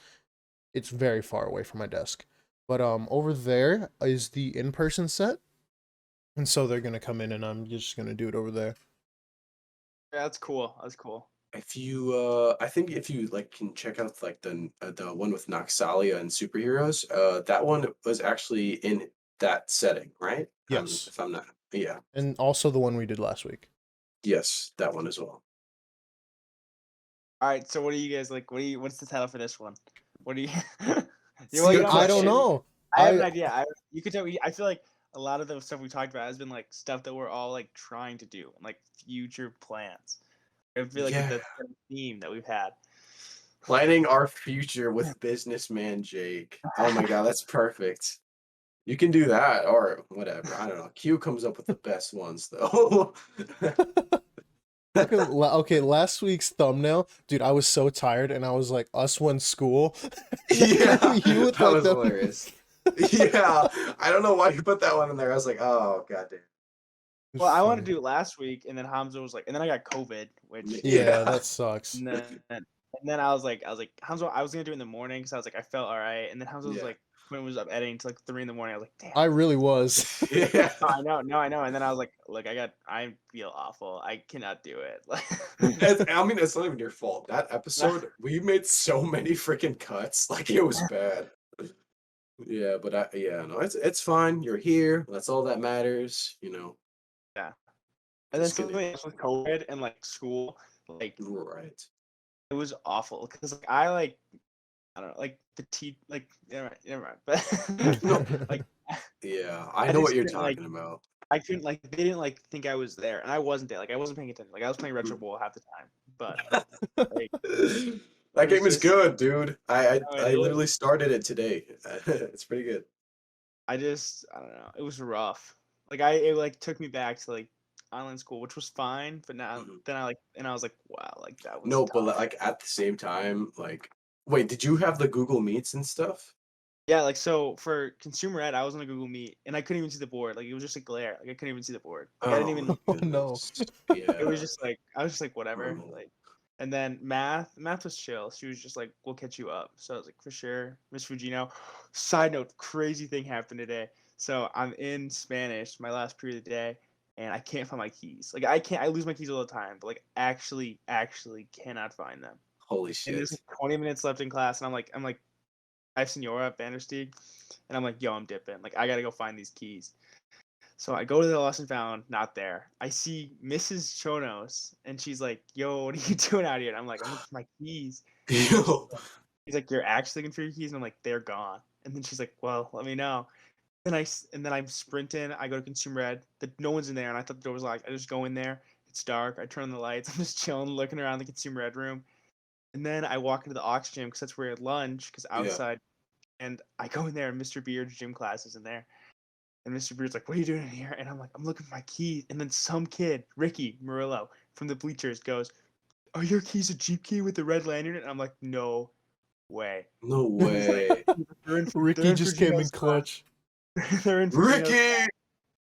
Speaker 1: It's very far away from my desk. But over there is the in-person set, and so they're gonna come in, and I'm just gonna do it over there.
Speaker 3: Yeah, that's cool. That's cool.
Speaker 2: If you I think if you like can check out like the one with Noxalia and superheroes, that one was actually in that setting, right?
Speaker 1: Yes.
Speaker 2: If I'm not. Yeah.
Speaker 1: And also the one we did last week.
Speaker 2: Yes, that one as well.
Speaker 3: All right. So what do you guys like? What's the title for this one? What do you?
Speaker 2: See,
Speaker 3: wanna get on
Speaker 1: I
Speaker 3: that
Speaker 1: don't
Speaker 3: shit?
Speaker 1: know.
Speaker 3: I have an idea. You could tell me. I feel like a lot of the stuff we talked about has been like stuff that we're all like trying to do, like future plans. I feel like
Speaker 2: Yeah.
Speaker 3: that's the theme that we've had.
Speaker 2: Planning our future with businessman Jake. Oh my god, that's perfect. You can do that or whatever. I don't know. Q comes up with the best ones though.
Speaker 1: Okay, last week's thumbnail, dude, I was so tired and I was like, us when school.
Speaker 2: Yeah,
Speaker 1: You with
Speaker 2: that
Speaker 1: like
Speaker 2: was
Speaker 1: the
Speaker 2: hilarious. Yeah, I don't know why you put that one in there. I was like, oh goddamn.
Speaker 3: Well, I wanted
Speaker 1: Funny.
Speaker 3: to do it last week, and then Hamza was like, and then I got COVID, which
Speaker 1: Yeah,
Speaker 2: Yeah.
Speaker 1: that sucks.
Speaker 3: and then I was like Hamza, I was gonna do it in the morning because I was like I felt all right, and then Hamza was
Speaker 2: Yeah.
Speaker 3: like when it was up editing to like 3 in the morning, I was like, damn.
Speaker 1: I really was.
Speaker 2: Yeah.
Speaker 3: No, I know, no, I know. And then I was like, look, I feel awful. I cannot do it. Like,
Speaker 2: I mean, it's not even your fault. That episode, we made so many freaking cuts. Like it was bad. Yeah, but yeah, no, it's fine. You're here. That's all that matters.
Speaker 3: yeah. And then
Speaker 2: Just gonna
Speaker 3: something else with COVID and like school, like
Speaker 2: right.
Speaker 3: it was awful because like I don't know, like the like never mind. But
Speaker 2: No,
Speaker 3: like
Speaker 2: yeah, I
Speaker 3: I
Speaker 2: know
Speaker 3: just
Speaker 2: what you're
Speaker 3: couldn't like
Speaker 2: talking about.
Speaker 3: I couldn't like they didn't like think I was there, and I wasn't there. Like I wasn't paying attention. Like I was playing Retro Bowl half the time, but like it
Speaker 2: That
Speaker 3: was
Speaker 2: game is
Speaker 3: just
Speaker 2: good, dude. I
Speaker 3: no,
Speaker 2: I, I
Speaker 3: it is.
Speaker 2: literally started it today. It's pretty good.
Speaker 3: I don't know. It was rough. Like it like took me back to like online school, which was fine, but now
Speaker 2: Mhm.
Speaker 3: then I was like, wow, like that was
Speaker 2: No, but
Speaker 3: tough.
Speaker 2: like at the same time, like, wait, did you have the Google Meets and stuff?
Speaker 3: Yeah, like so for consumer ed, I was on a Google Meet and I couldn't even see the board. Like it was just a glare. Like I couldn't even see the board. Like I didn't
Speaker 2: Oh my
Speaker 3: even.
Speaker 1: Oh no.
Speaker 2: goodness.
Speaker 3: It was
Speaker 2: Yeah.
Speaker 3: just like I was just like whatever.
Speaker 2: Oh,
Speaker 3: Like, and then math was chill. She was just like, we'll catch you up. So I was like, for sure, Miss Fugino. Side note, crazy thing happened today. So I'm in Spanish, my last period of the day, and I can't find my keys. Like I lose my keys all the time, but like actually cannot find them.
Speaker 2: holy
Speaker 3: And
Speaker 2: shit.
Speaker 3: there's like 20 minutes left in class, and I'm like, I have Senora at Vandersteeg, and I'm like, yo, I'm dipping. Like I gotta go find these keys. So I go to the lost and found, not there. I see Mrs. Chonos, and she's like, "Yo, what are you doing out here?" And I'm like, "I'm looking for my keys." And
Speaker 2: Yo.
Speaker 3: she's like, "You're actually looking for your keys?" And I'm like, "They're gone." And then she's like, "Well, let me know." And then I'm sprinting. I go to Consumer Ed. No one's in there, and I thought the door was locked. I just go in there. It's dark. I turn on the lights. I'm just chilling, looking around the Consumer Ed room. And then I walk into the aux gym because that's where we had lunch. Because
Speaker 2: Yeah.
Speaker 3: outside, and I go in there, and Mr. Beard's gym class is in there. And Mr. Beard's like, "What are you doing in here?" And I'm like, "I'm looking for my keys." And then some kid, Ricky Murillo from the bleachers, goes, "Are your keys a Jeep key with the red lanyard?" And I'm like, "No way."
Speaker 2: No
Speaker 3: He's like,
Speaker 2: way.
Speaker 1: Ricky
Speaker 3: they're in
Speaker 1: just came in
Speaker 3: Fugino's class.
Speaker 1: clutch.
Speaker 3: They're in Fugino's
Speaker 2: Ricky!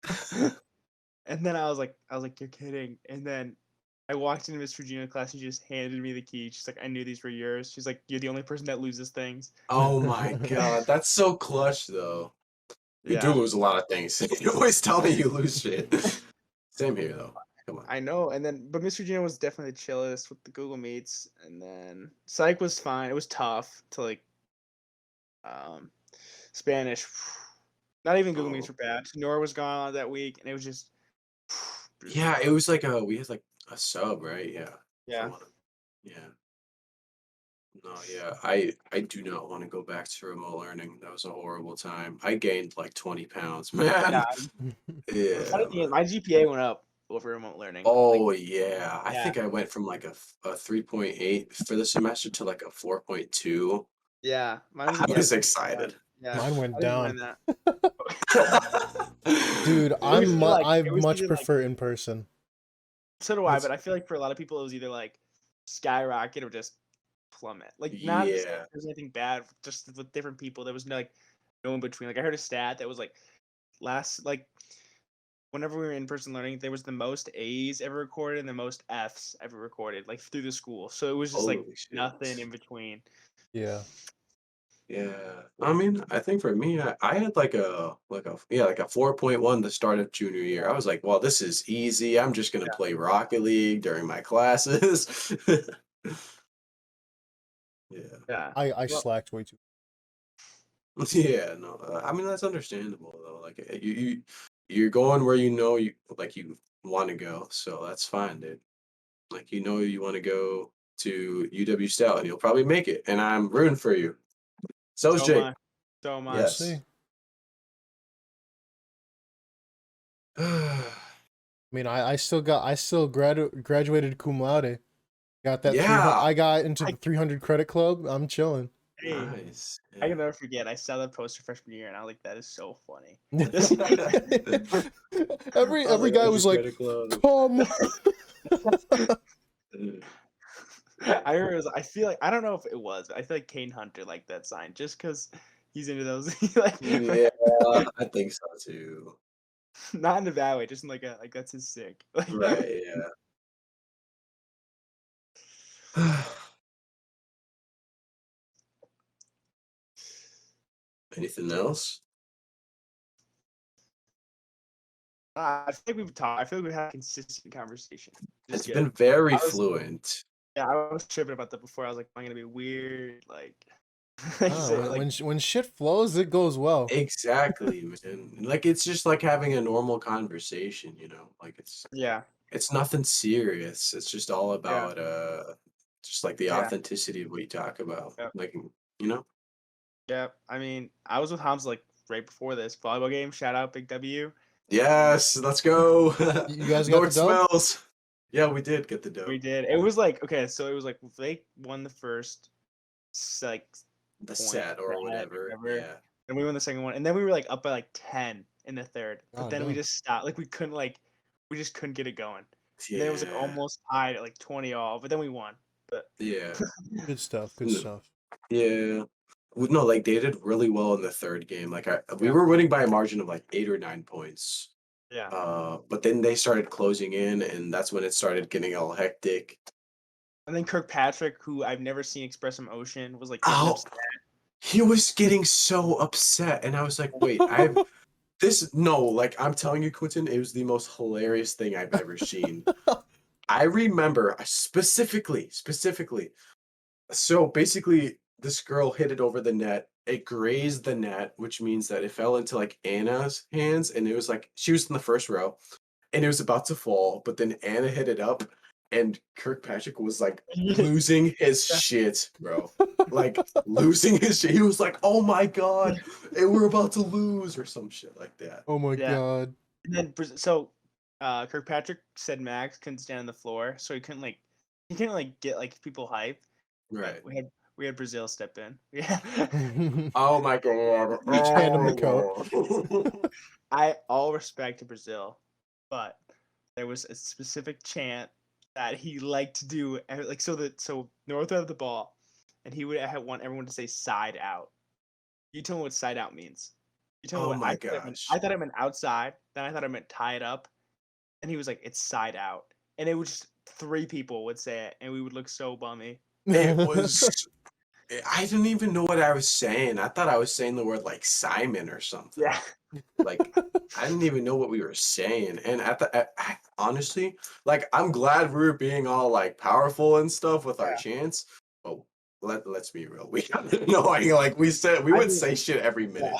Speaker 3: class. And then I was like, "You're kidding." And then I walked into Miss Fugino's class and she just handed me the key. She's like, "I knew these were yours." She's like, "You're the only person that loses things."
Speaker 2: Oh my god, that's so clutch though. You do
Speaker 3: Yeah.
Speaker 2: lose a lot of things. You always tell me you lose shit. Same here though. Come on.
Speaker 3: I know, but Mr. Gino was definitely the chillest with the Google Meets, and then Psych was fine. It was tough to like, um, Spanish. Not even Google Meets
Speaker 2: Oh.
Speaker 3: were bad. Nora was gone that week, and it was just
Speaker 2: Yeah, it was like we had like a sub, right? Yeah.
Speaker 3: yeah.
Speaker 2: Yeah. No, yeah. I do not want to go back to remote learning. That was a horrible time. I gained like 20 pounds, man. Yeah,
Speaker 3: Funny thing is,
Speaker 2: man.
Speaker 3: my GPA went up over remote learning. Like,
Speaker 2: Oh yeah. I
Speaker 3: yeah,
Speaker 2: think I went from like a 3.8 for the semester to like a 4.2.
Speaker 3: yeah, mine was
Speaker 2: I
Speaker 3: like
Speaker 2: was
Speaker 3: 3.1.
Speaker 2: excited.
Speaker 3: Yeah,
Speaker 1: Mine went
Speaker 3: I didn't
Speaker 1: down.
Speaker 3: mind that.
Speaker 1: Dude,
Speaker 3: It was either like
Speaker 1: I
Speaker 3: it was
Speaker 1: much
Speaker 3: either like
Speaker 1: prefer in person.
Speaker 3: so do I,
Speaker 2: It's
Speaker 3: but I feel like for a lot of people it was either like skyrocket or just plummet. Like not to say
Speaker 2: yeah.
Speaker 3: there's anything bad, just with different people. There was no like no in between. Like I heard a stat that was like last like whenever we were in person learning, there was the most A's ever recorded and the most F's ever recorded, like through the school. So it was just like
Speaker 2: Holy shit.
Speaker 3: nothing in between.
Speaker 1: Yeah.
Speaker 2: Yeah. I mean, I think for me, I had like a 4.1 the start of junior year. I was like, well, this is easy. I'm just gonna play Rocket League during my classes. Yeah.
Speaker 3: Yeah.
Speaker 1: I
Speaker 3: Well,
Speaker 1: slacked way too.
Speaker 2: Yeah, no. I mean, that's understandable though. Like you're going where you want to go, so that's fine, dude. Like you want to go to UW Stout, and you'll probably make it. And I'm rooting for you. So is
Speaker 3: so am
Speaker 2: Jake.
Speaker 3: I. So am I.
Speaker 1: We'll
Speaker 2: Yes.
Speaker 1: see. I mean, I still graduated cum laude. Got that 300.
Speaker 2: Yeah.
Speaker 1: I got into
Speaker 3: I-
Speaker 1: the 300 credit club. I'm chilling.
Speaker 3: Hey,
Speaker 2: Nice.
Speaker 3: I can never forget. I saw that poster freshman year, and I was like, "That is so funny."
Speaker 1: every guy was like, "Come."
Speaker 3: was. I feel like I don't know if it was. But I feel like Kane Hunter liked that sign just because he's into those. Like,
Speaker 2: Yeah, I think so too.
Speaker 3: not in a bad way, just in like that's his sick. Like,
Speaker 2: Right, yeah. Anything else?
Speaker 3: I feel like we've talked. I feel like we've had a consistent conversation. Just
Speaker 2: It's
Speaker 3: good.
Speaker 2: been very
Speaker 3: I was
Speaker 2: fluent.
Speaker 3: Yeah, I was tripping about that before. I was like, "Am I gonna be weird?" Like, like,
Speaker 1: Ah,
Speaker 3: say, like
Speaker 1: when shit flows, it goes well.
Speaker 2: Exactly, man. Like it's just like having a normal conversation, you know? Like
Speaker 3: yeah,
Speaker 2: it's nothing serious. It's just all
Speaker 3: yeah,
Speaker 2: about just like the
Speaker 3: yeah,
Speaker 2: authenticity of what you talk about.
Speaker 3: yeah,
Speaker 2: Like you know?
Speaker 3: yeah. I mean, I was with Hamza like right before this volleyball game. Shout out Big W.
Speaker 2: Yes, let's go.
Speaker 1: You guys got the
Speaker 2: North
Speaker 1: dub?
Speaker 2: smells. Yeah, we did get the
Speaker 3: We
Speaker 2: dub.
Speaker 3: did. It was like okay, so it was like they won the first like
Speaker 2: The
Speaker 3: point
Speaker 2: set
Speaker 3: set
Speaker 2: or
Speaker 3: or
Speaker 2: whatever.
Speaker 3: whatever,
Speaker 2: Yeah.
Speaker 3: and we won the second one, and then we were like up by like 10 in the third, but
Speaker 1: God
Speaker 3: then we
Speaker 1: damn.
Speaker 3: just stopped. Like we just couldn't get it going, and then it was like
Speaker 2: Yeah.
Speaker 3: almost tied at like 20 all, but then we won. But
Speaker 2: Yeah.
Speaker 1: Good stuff. Good
Speaker 2: No,
Speaker 1: stuff.
Speaker 2: yeah. No, like they did really well in the third game. Like we
Speaker 3: yeah,
Speaker 2: were winning by a margin of like 8 or 9 points.
Speaker 3: yeah.
Speaker 2: But then they started closing in, and that's when it started getting all hectic.
Speaker 3: And then Kirkpatrick, who I've never seen express emotion, was like getting
Speaker 2: Oh,
Speaker 3: upset.
Speaker 2: he was getting so upset, and I was like, "Wait, I've this no." Like I'm telling you, Quentin, it was the most hilarious thing I've ever seen. I remember specifically. So basically, this girl hit it over the net. It grazed the net, which means that it fell into like Anna's hands, and it was like she was in the first row, and it was about to fall, but then Anna hit it up, and Kirkpatrick was like losing his shit, bro. Like losing his shit. He was like, "Oh my god, we're about to lose," or some shit like that.
Speaker 1: Oh my
Speaker 3: Yeah.
Speaker 1: god.
Speaker 3: And then Kirkpatrick said Max couldn't stand on the floor, so he couldn't like get like people hype. But
Speaker 2: Right.
Speaker 3: we had Brazil step in. Yeah.
Speaker 2: Oh my god.
Speaker 1: Just hand him the
Speaker 2: Oh
Speaker 1: coat.
Speaker 2: god.
Speaker 3: I all respect to Brazil, but there was a specific chant that he liked to do like so North had the ball and he would want everyone to say side out. You tell me what side out means. You tell me
Speaker 2: Oh
Speaker 3: what
Speaker 2: my gosh.
Speaker 3: I thought it meant outside, then I thought it meant tie it up, and he was like, it's side out. And it was just three people would say it, and we would look so bummy.
Speaker 2: It was I didn't even know what I was saying. I thought I was saying the word like Simon or something.
Speaker 3: Yeah.
Speaker 2: Like I didn't even know what we were saying. And honestly, like I'm glad we were being all like powerful and stuff with our
Speaker 3: Yeah.
Speaker 2: chants. But let's be real. We got annoying. Like we
Speaker 3: I
Speaker 2: would
Speaker 3: mean,
Speaker 2: say shit every
Speaker 3: yeah.
Speaker 2: minute.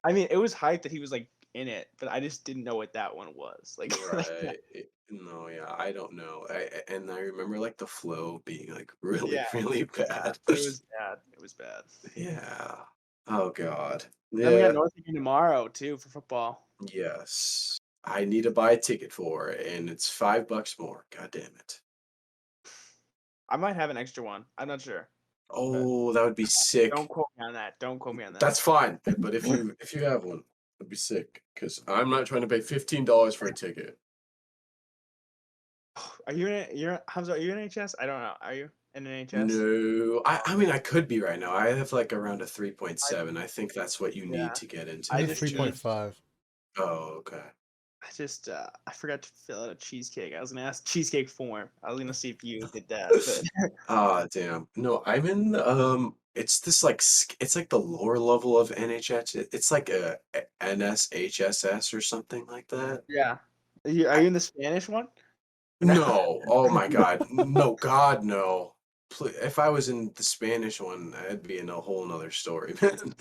Speaker 3: I mean, it was hype that he was like in it, but I just didn't know what that one was. Like,
Speaker 2: Right. No, yeah, I don't know. And I remember like the flow being like really,
Speaker 3: yeah,
Speaker 2: really bad.
Speaker 3: it was bad. It was bad.
Speaker 2: Yeah. Oh God.
Speaker 3: Then we got
Speaker 2: Yeah.
Speaker 3: North again tomorrow too for football.
Speaker 2: Yes. I need to buy a ticket for it, and it's $5 more. God damn it.
Speaker 3: I might have an extra one. I'm not sure. But
Speaker 2: Oh, that would be
Speaker 3: don't
Speaker 2: sick.
Speaker 3: quote me on that. Don't quote me on that.
Speaker 2: That's fine. But if you have one, it'd be sick. Because I'm not trying to pay $15 for a ticket.
Speaker 3: Are you Hamza, are you in HS? I don't know. Are you in an HS?
Speaker 2: No. I mean I could be right now. I have like around a
Speaker 3: I
Speaker 2: 3.7. I think that's what you need
Speaker 3: yeah.
Speaker 2: to get into
Speaker 1: I
Speaker 3: I
Speaker 1: have
Speaker 3: just
Speaker 2: NHS.
Speaker 1: 3.5.
Speaker 2: Oh, okay.
Speaker 3: I forgot to fill out a cheesecake. I was gonna ask cheesecake form. I was gonna see if you did that, but
Speaker 2: Ah, damn. No, I'm in it's this like it's like the lower level of NHS. It's like a NSHSS or something like that.
Speaker 3: yeah. Are
Speaker 2: I,
Speaker 3: you in the Spanish one? Or no?
Speaker 2: no. Oh my God. No, God, no. If I was in the Spanish one, that'd be in a whole nother story, man.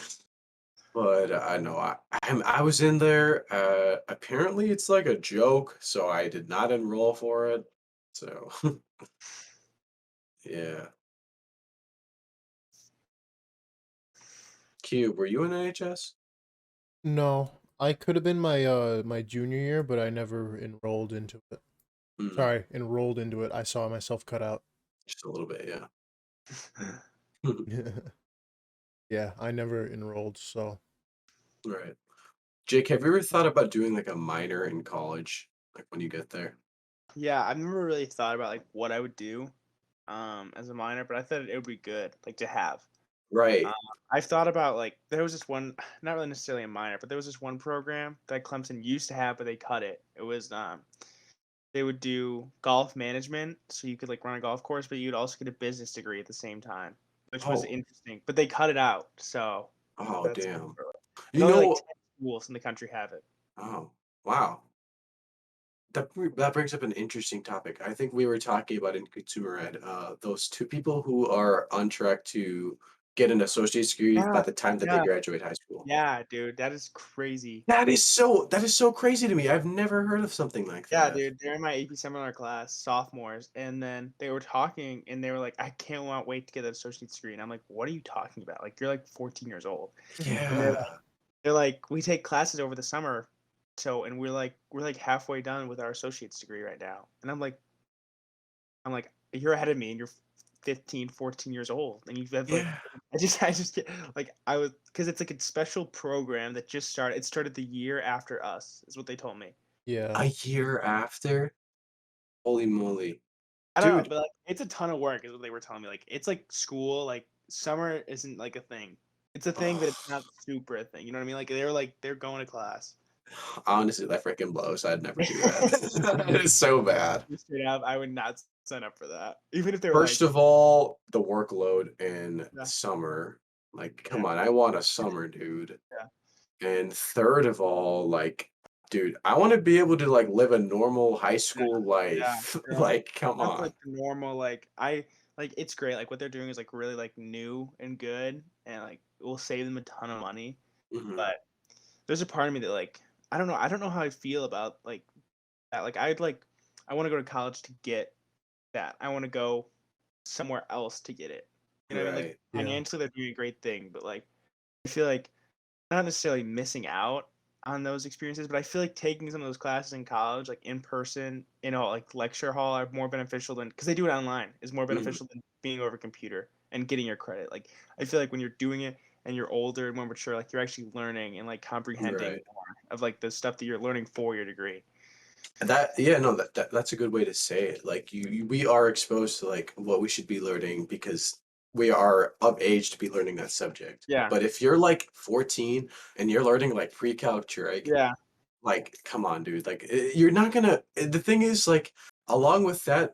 Speaker 2: But I know I was in there. Apparently it's like a joke, so I did not enroll for it. So yeah. Cube, were you in NHS?
Speaker 1: No, I could have been my junior year, but I never enrolled into it.
Speaker 2: Mm,
Speaker 1: Sorry, enrolled into it. I saw myself cut out.
Speaker 2: just a little bit, yeah.
Speaker 1: Yeah, I never enrolled, so
Speaker 2: Right. Jake, have you ever thought about doing like a minor in college, like when you get there?
Speaker 3: Yeah, I've never really thought about like what I would do. as a minor, but I thought it would be good like to have.
Speaker 2: Right.
Speaker 3: Um, I've thought about like there was this one, not really necessarily a minor, but there was this one program that Clemson used to have, but they cut it. It was they would do golf management, so you could like run a golf course, but you'd also get a business degree at the same time, which was
Speaker 2: Oh.
Speaker 3: interesting. But they cut it out, so
Speaker 2: Oh,
Speaker 3: that's
Speaker 2: damn.
Speaker 3: and
Speaker 2: You
Speaker 3: only like
Speaker 2: know.
Speaker 3: 10 schools in the country have it.
Speaker 2: Oh, wow. That brings up an interesting topic. I think we were talking about in consumer ed, those two people who are on track to get an associate's degree by
Speaker 3: Yeah,
Speaker 2: the time that they
Speaker 3: yeah,
Speaker 2: graduate high school.
Speaker 3: yeah, dude, that is crazy.
Speaker 2: That is so crazy to me. I've never heard of something like
Speaker 3: Yeah,
Speaker 2: that.
Speaker 3: dude, they're in my AP seminar class, sophomores, and then they were talking, and they were like, "I can't not wait to get that associate's degree." And I'm like, "What are you talking about? Like, you're like 14 years old." And
Speaker 2: Yeah.
Speaker 3: they're like, "We take classes over the summer, so and we're like halfway done with our associate's degree right now." And I'm like, "You're ahead of me, and you're 15, 14 years old, and you have like."
Speaker 2: Yeah.
Speaker 3: I just get like I was because it's like a special program that just started. It started the year after us, is what they told me.
Speaker 1: Yeah.
Speaker 2: A year after? Holy moly.
Speaker 3: I don't know,
Speaker 2: Dude.
Speaker 3: but like it's a ton of work, is what they were telling me. Like it's like school, like summer isn't like a thing. It's a thing, but it's not super a thing. You know what I mean? Like they're going to class.
Speaker 2: Honestly, that freaking blows. I'd never do that. That is so bad.
Speaker 3: Just straight up, I would not sign up for that. Even if they were
Speaker 2: First
Speaker 3: like,
Speaker 2: of all, the workload in
Speaker 3: yeah,
Speaker 2: summer. Like,
Speaker 3: yeah,
Speaker 2: come on, I want a summer, dude.
Speaker 3: yeah,
Speaker 2: And third of all, like, dude, I want to be able to like live a normal high
Speaker 3: yeah,
Speaker 2: school
Speaker 3: yeah,
Speaker 2: life.
Speaker 3: yeah.
Speaker 2: Like, come
Speaker 3: That's
Speaker 2: on.
Speaker 3: like the normal. Like I like it's great. Like what they're doing is like really like new and good, and like it will save them a ton of money.
Speaker 2: Mhm.
Speaker 3: But there's a part of me that like I don't know. I don't know how I feel about like that. Like I want to go to college to get that. I want to go somewhere else to get it. You know what I mean? Like
Speaker 2: Right.
Speaker 1: Yeah.
Speaker 3: financially, they're doing a great thing, but like I feel like not necessarily missing out on those experiences, but I feel like taking some of those classes in college, like in person, like lecture hall, are more beneficial than because they do it online is more
Speaker 2: Mhm.
Speaker 3: beneficial than being over a computer and getting your credit. Like I feel like when you're doing it and you're older and more mature, like you're actually learning and like comprehending
Speaker 2: Right.
Speaker 3: more of like the stuff that you're learning for your degree.
Speaker 2: Yeah, no, that's a good way to say it. Like we are exposed to like what we should be learning because we are of age to be learning that subject.
Speaker 3: Yeah.
Speaker 2: But if you're like 14 and you're learning like pre-calc trig,
Speaker 3: Yeah.
Speaker 2: like come on, dude. Like you're not gonna the thing is like along with that,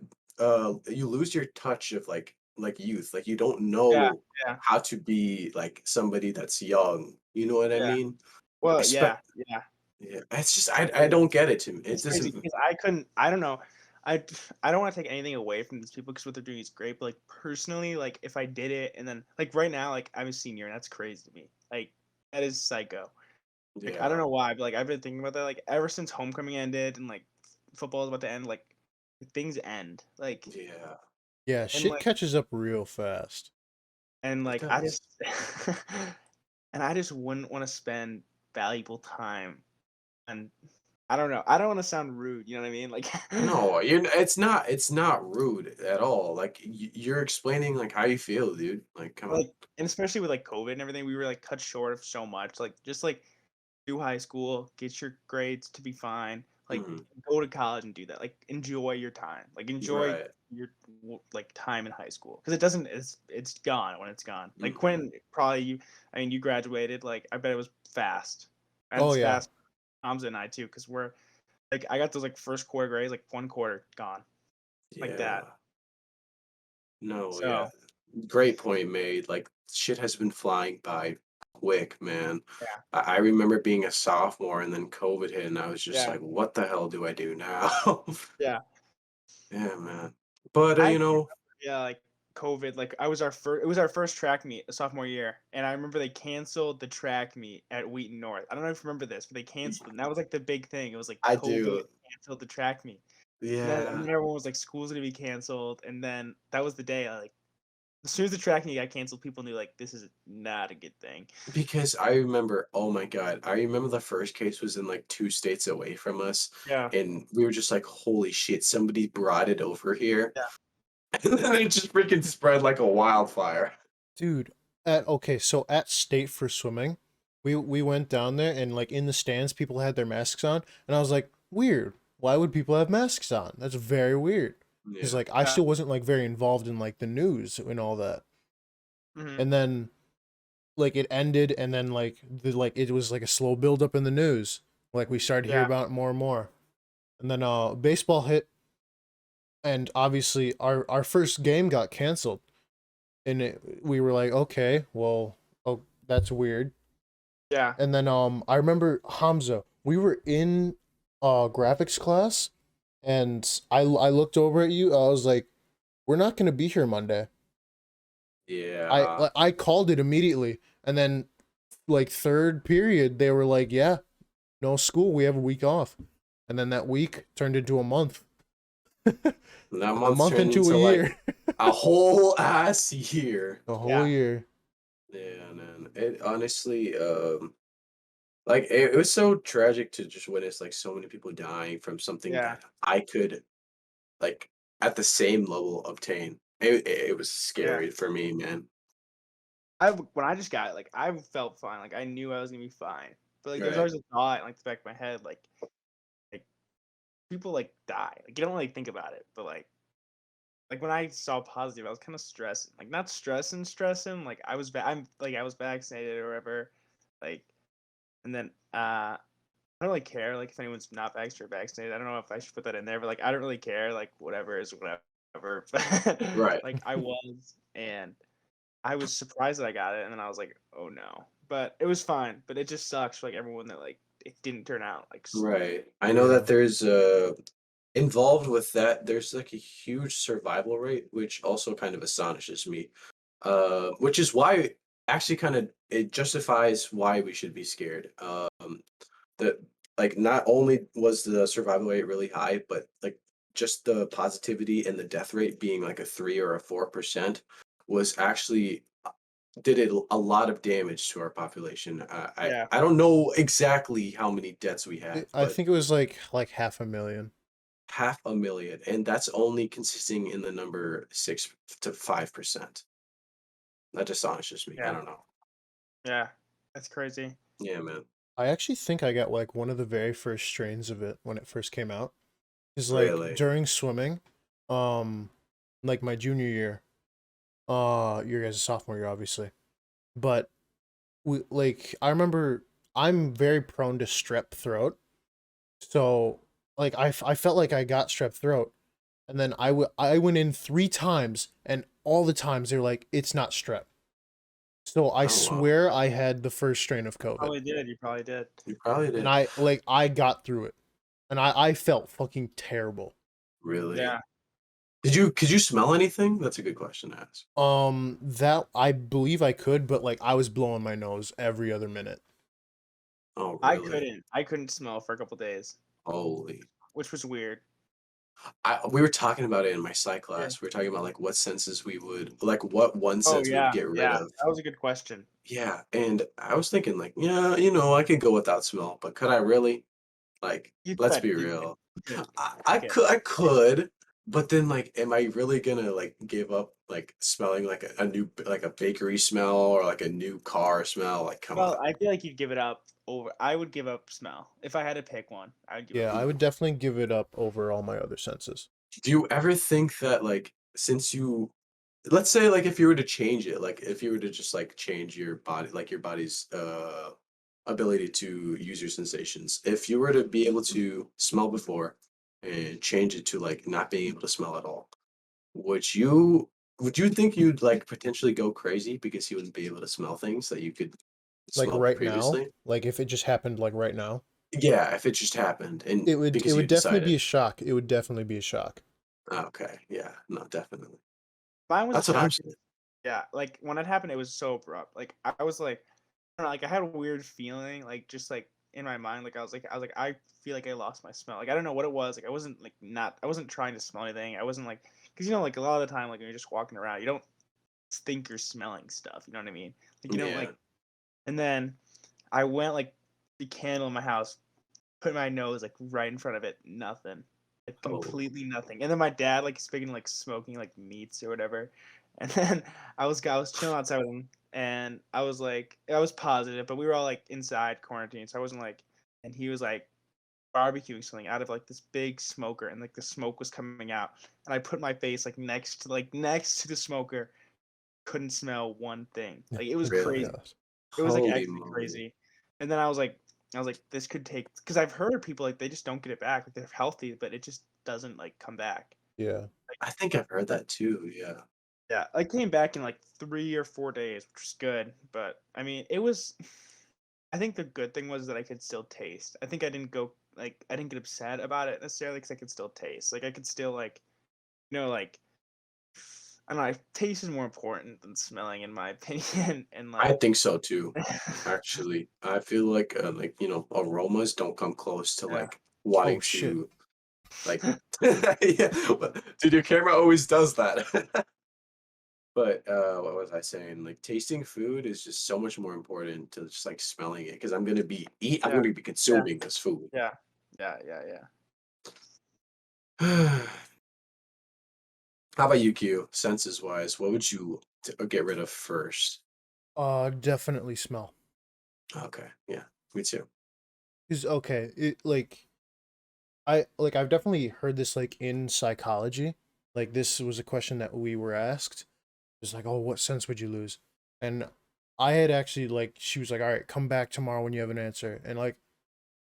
Speaker 2: you lose your touch of like youth. Like you don't
Speaker 3: Yeah.
Speaker 2: know
Speaker 3: Yeah.
Speaker 2: how to be like somebody that's young. You know what I
Speaker 3: Yeah.
Speaker 2: mean?
Speaker 3: Well,
Speaker 2: Espe-
Speaker 3: yeah. Yeah.
Speaker 2: yeah, it's just I don't get it to me. It
Speaker 3: It's crazy
Speaker 2: doesn't.
Speaker 3: because I couldn't. I don't know. I I don't want to take anything away from these people because what they're doing is great. But like personally, like if I did it and then like right now, like I'm a senior and that's crazy to me. Like that is psycho. Like I don't
Speaker 2: Yeah.
Speaker 3: know why, but like I've been thinking about that like ever since homecoming ended and like football is about to end. Like things end.
Speaker 2: Yeah,
Speaker 1: Yeah.
Speaker 3: And
Speaker 1: Shit
Speaker 3: like
Speaker 1: catches up real fast.
Speaker 2: it
Speaker 3: I
Speaker 2: does.
Speaker 3: just and I just wouldn't want to spend valuable time and I don't know. I don't want to sound rude. You know what I mean? Like
Speaker 2: No, it's not rude at all. Like you're explaining like how you feel, dude. Like come on.
Speaker 3: like and especially with like COVID and everything, we were like cut short of so much. Like just like do high school, get your grades to be fine. Like
Speaker 2: Mhm.
Speaker 3: go to college and do that. Like enjoy your time. Like enjoy
Speaker 2: Right.
Speaker 3: your like time in high school because it doesn't. It's gone when it's gone. Like
Speaker 2: Mhm.
Speaker 3: Quinn, probably you. I mean, you graduated. Like I bet it was fast. And
Speaker 1: Oh
Speaker 3: it's
Speaker 1: yeah.
Speaker 3: fast. Hamza and I too, because we're like I got those like first quarter grades, like one quarter gone, like that.
Speaker 2: Yeah. No, yeah.
Speaker 3: So
Speaker 2: Great point made. Like shit has been flying by quick, man.
Speaker 3: yeah,
Speaker 2: I remember being a sophomore and then COVID hit and I was just
Speaker 3: yeah,
Speaker 2: like, what the hell do I do now?
Speaker 3: yeah.
Speaker 2: Yeah, man. But
Speaker 3: I yeah, like COVID, like I was our first. It was our first track meet, sophomore year, and I remember they canceled the track meet at Wheaton North. I don't know if you remember this, but they canceled it. And that was like the big thing. It was like
Speaker 2: I
Speaker 3: COVID
Speaker 2: do.
Speaker 3: canceled the track meet. And then
Speaker 2: Yeah.
Speaker 3: everyone was like, school's gonna be canceled. And then that was the day. Like as soon as the track meet got canceled, people knew like this is not a good thing.
Speaker 2: Because I remember, oh my God, I remember the first case was in like 2 states away from us,
Speaker 3: Yeah,
Speaker 2: and we were just like, holy shit, somebody brought it over here.
Speaker 3: yeah,
Speaker 2: And then it just freaking spread like a wildfire.
Speaker 1: Dude, so at state for swimming, we went down there and like in the stands people had their masks on and I was like, weird. Why would people have masks on? That's very weird. because
Speaker 2: Yeah.
Speaker 1: like I
Speaker 3: Yeah.
Speaker 1: still wasn't like very involved in like the news and all that.
Speaker 3: Hmm.
Speaker 1: And then like it ended, and then like it was like a slow build up in the news. Like we started to hear
Speaker 3: Yeah.
Speaker 1: about it more and more, and then baseball hit, and obviously our first game got canceled, and we were like, okay, well, oh, that's weird.
Speaker 3: Yeah.
Speaker 1: And then I remember Hamza, we were in graphics class, and I looked over at you. I was like, we're not gonna be here Monday.
Speaker 2: Yeah.
Speaker 1: I called it immediately, and then like third period they were like, yeah, no school, we have a week off, and then that week turned into a month.
Speaker 2: That
Speaker 1: A
Speaker 2: month
Speaker 1: month
Speaker 2: turned
Speaker 1: into a
Speaker 2: into like
Speaker 1: year.
Speaker 2: a whole ass year.
Speaker 1: A whole
Speaker 3: Yeah.
Speaker 1: year.
Speaker 2: Yeah, man. It honestly, like it was so tragic to just witness like so many people dying from something
Speaker 3: Yeah.
Speaker 2: that I could like at the same level obtain. It was
Speaker 3: Yeah.
Speaker 2: scary for me, man.
Speaker 3: When I just got it, like I felt fine. Like I knew I was gonna be fine. But like there's
Speaker 2: Right.
Speaker 3: always a thought in like the back of my head, like people like die. Like you don't really think about it, but like when I saw positive, I was kind of stressing. Like not stressing. Like I was vaccinated or whatever. Like and then I don't really care like if anyone's not vaccinated or vaccinated. I don't know if I should put that in there, but like I don't really care. Like whatever is whatever.
Speaker 2: Right.
Speaker 3: Like I was, and I was surprised that I got it, and then I was like, oh no. But it was fine. But it just sucks for like everyone that like it didn't turn out like
Speaker 2: Right. I know
Speaker 1: Yeah.
Speaker 2: that there's involved with that, there's like a huge survival rate, which also kind of astonishes me. Which is why actually kind of it justifies why we should be scared. The like not only was the survival rate really high, but like just the positivity and the death rate being like a 3 or a 4% was actually did it a lot of damage to our population.
Speaker 3: yeah.
Speaker 2: I don't know exactly how many deaths we have,
Speaker 1: I
Speaker 2: but
Speaker 1: think it was like half a million.
Speaker 2: 500,000, and that's only consisting in the number 6 to 5%. That astonishes me. I
Speaker 3: Yeah.
Speaker 2: don't know.
Speaker 3: Yeah. That's crazy.
Speaker 2: Yeah, man.
Speaker 1: I actually think I got like one of the very first strains of it when it first came out. Is like
Speaker 2: Really.
Speaker 1: during swimming, um, like my junior year, your guys' sophomore year, obviously. But we like I remember I'm very prone to strep throat. So like I felt like I got strep throat, and then I went in 3 times, and all the times they're like, it's not strep. So I
Speaker 2: Oh wow.
Speaker 1: swear I had the first strain of COVID,
Speaker 3: Probably did. You probably did.
Speaker 2: You probably
Speaker 1: and
Speaker 2: did.
Speaker 1: I got through it, and I felt fucking terrible.
Speaker 2: Really.
Speaker 3: Yeah.
Speaker 2: Could you smell anything? That's a good question to ask.
Speaker 1: That I believe I could, but like I was blowing my nose every other minute.
Speaker 2: Oh,
Speaker 3: I
Speaker 2: really?
Speaker 3: couldn't. I couldn't smell for a couple days,
Speaker 2: Holy.
Speaker 3: which was weird.
Speaker 2: We were talking about it in my psych
Speaker 3: Yeah.
Speaker 2: class. We were talking about like what senses we would like what one
Speaker 3: Oh
Speaker 2: sense we would
Speaker 3: yeah.
Speaker 2: get rid
Speaker 3: Yeah.
Speaker 2: of.
Speaker 3: That was a good question.
Speaker 2: Yeah, and I was thinking like, yeah, I could go without smell, but could I really? Like,
Speaker 3: You
Speaker 2: let's
Speaker 3: could.
Speaker 2: be
Speaker 3: You could.
Speaker 2: real.
Speaker 3: You could.
Speaker 2: I
Speaker 3: You could.
Speaker 2: could I could, but then like, am I really gonna like give up like smelling like a new like a bakery smell or like a new car smell? Like, come
Speaker 3: Well,
Speaker 2: on.
Speaker 3: I feel like you'd give it up over. I would give up smell if I had to pick one. I would give up
Speaker 1: Yeah, I
Speaker 3: smell.
Speaker 1: would definitely give it up over all my other senses.
Speaker 2: Do you ever think that like since you let's say like if you were to change it, like if you were to just like change your body, like your body's ability to use your sensations, if you were to be able to smell before and change it to like not being able to smell at all, would you think you'd like potentially go crazy because you wouldn't be able to smell things that you could
Speaker 1: Like
Speaker 2: smell
Speaker 1: right now,
Speaker 2: previously?
Speaker 1: like if it just happened like right now,
Speaker 2: Yeah, if it just happened and
Speaker 1: it
Speaker 2: because you
Speaker 1: would definitely be
Speaker 2: decided.
Speaker 1: a shock. It would definitely be a shock.
Speaker 2: Okay, yeah, no, definitely.
Speaker 3: Mine was a
Speaker 2: That's what I'm
Speaker 3: shock.
Speaker 2: saying.
Speaker 3: Yeah, like when it happened, it was so abrupt. Like I was like, I don't know, like I had a weird feeling, like just like in my mind, like I was like, I feel like I lost my smell. Like I don't know what it was. Like I wasn't trying to smell anything. I wasn't like, because like a lot of the time, like when you're just walking around, you don't think you're smelling stuff. You know what I mean? Like you don't
Speaker 2: Yeah.
Speaker 3: like. And then I went like the candle in my house, put my nose like right in front of it, nothing. Like
Speaker 2: Oh,
Speaker 3: completely nothing. And then my dad like speaking like smoking like meats or whatever. And then I was chilling outside with him, and I was positive, but we were all like inside quarantine, so I wasn't like, and he was like barbecuing something out of like this big smoker, and like the smoke was coming out, and I put my face next to the smoker, couldn't smell one thing. Like it was
Speaker 2: Really?
Speaker 3: crazy.
Speaker 1: Yes.
Speaker 3: It was like
Speaker 2: Holy
Speaker 3: actually
Speaker 2: moly.
Speaker 3: crazy. And then I was like, this could take, because I've heard people like they just don't get it back. Like they're healthy, but it just doesn't like come back.
Speaker 1: Yeah.
Speaker 2: I think I've heard that too. Yeah.
Speaker 3: Yeah, I came back in like 3 or 4 days, which was good. But I mean, it was. I think the good thing was that I could still taste. I think I didn't get upset about it necessarily because I could still taste. Like I could still like, like I don't know. Taste is more important than smelling, in my opinion. And
Speaker 2: I
Speaker 3: like,
Speaker 2: think so too. Actually, I feel like aromas don't come close to
Speaker 3: yeah,
Speaker 2: like
Speaker 1: Oh
Speaker 2: wanting
Speaker 1: shit.
Speaker 2: to like yeah, dude, your camera always does that. But what was I saying? Like tasting food is just so much more important to just like smelling it because I'm
Speaker 3: yeah,
Speaker 2: gonna be
Speaker 3: yeah,
Speaker 2: consuming this food.
Speaker 3: yeah, yeah.
Speaker 2: How about you, Q? Senses wise, what would you get rid of first?
Speaker 1: Definitely smell.
Speaker 2: Okay, yeah, me too.
Speaker 1: Is okay. I've definitely heard this like in psychology. Like this was a question that we were asked. It's like, oh, what sense would you lose? And I had actually like she was like, all right, come back tomorrow when you have an answer. And like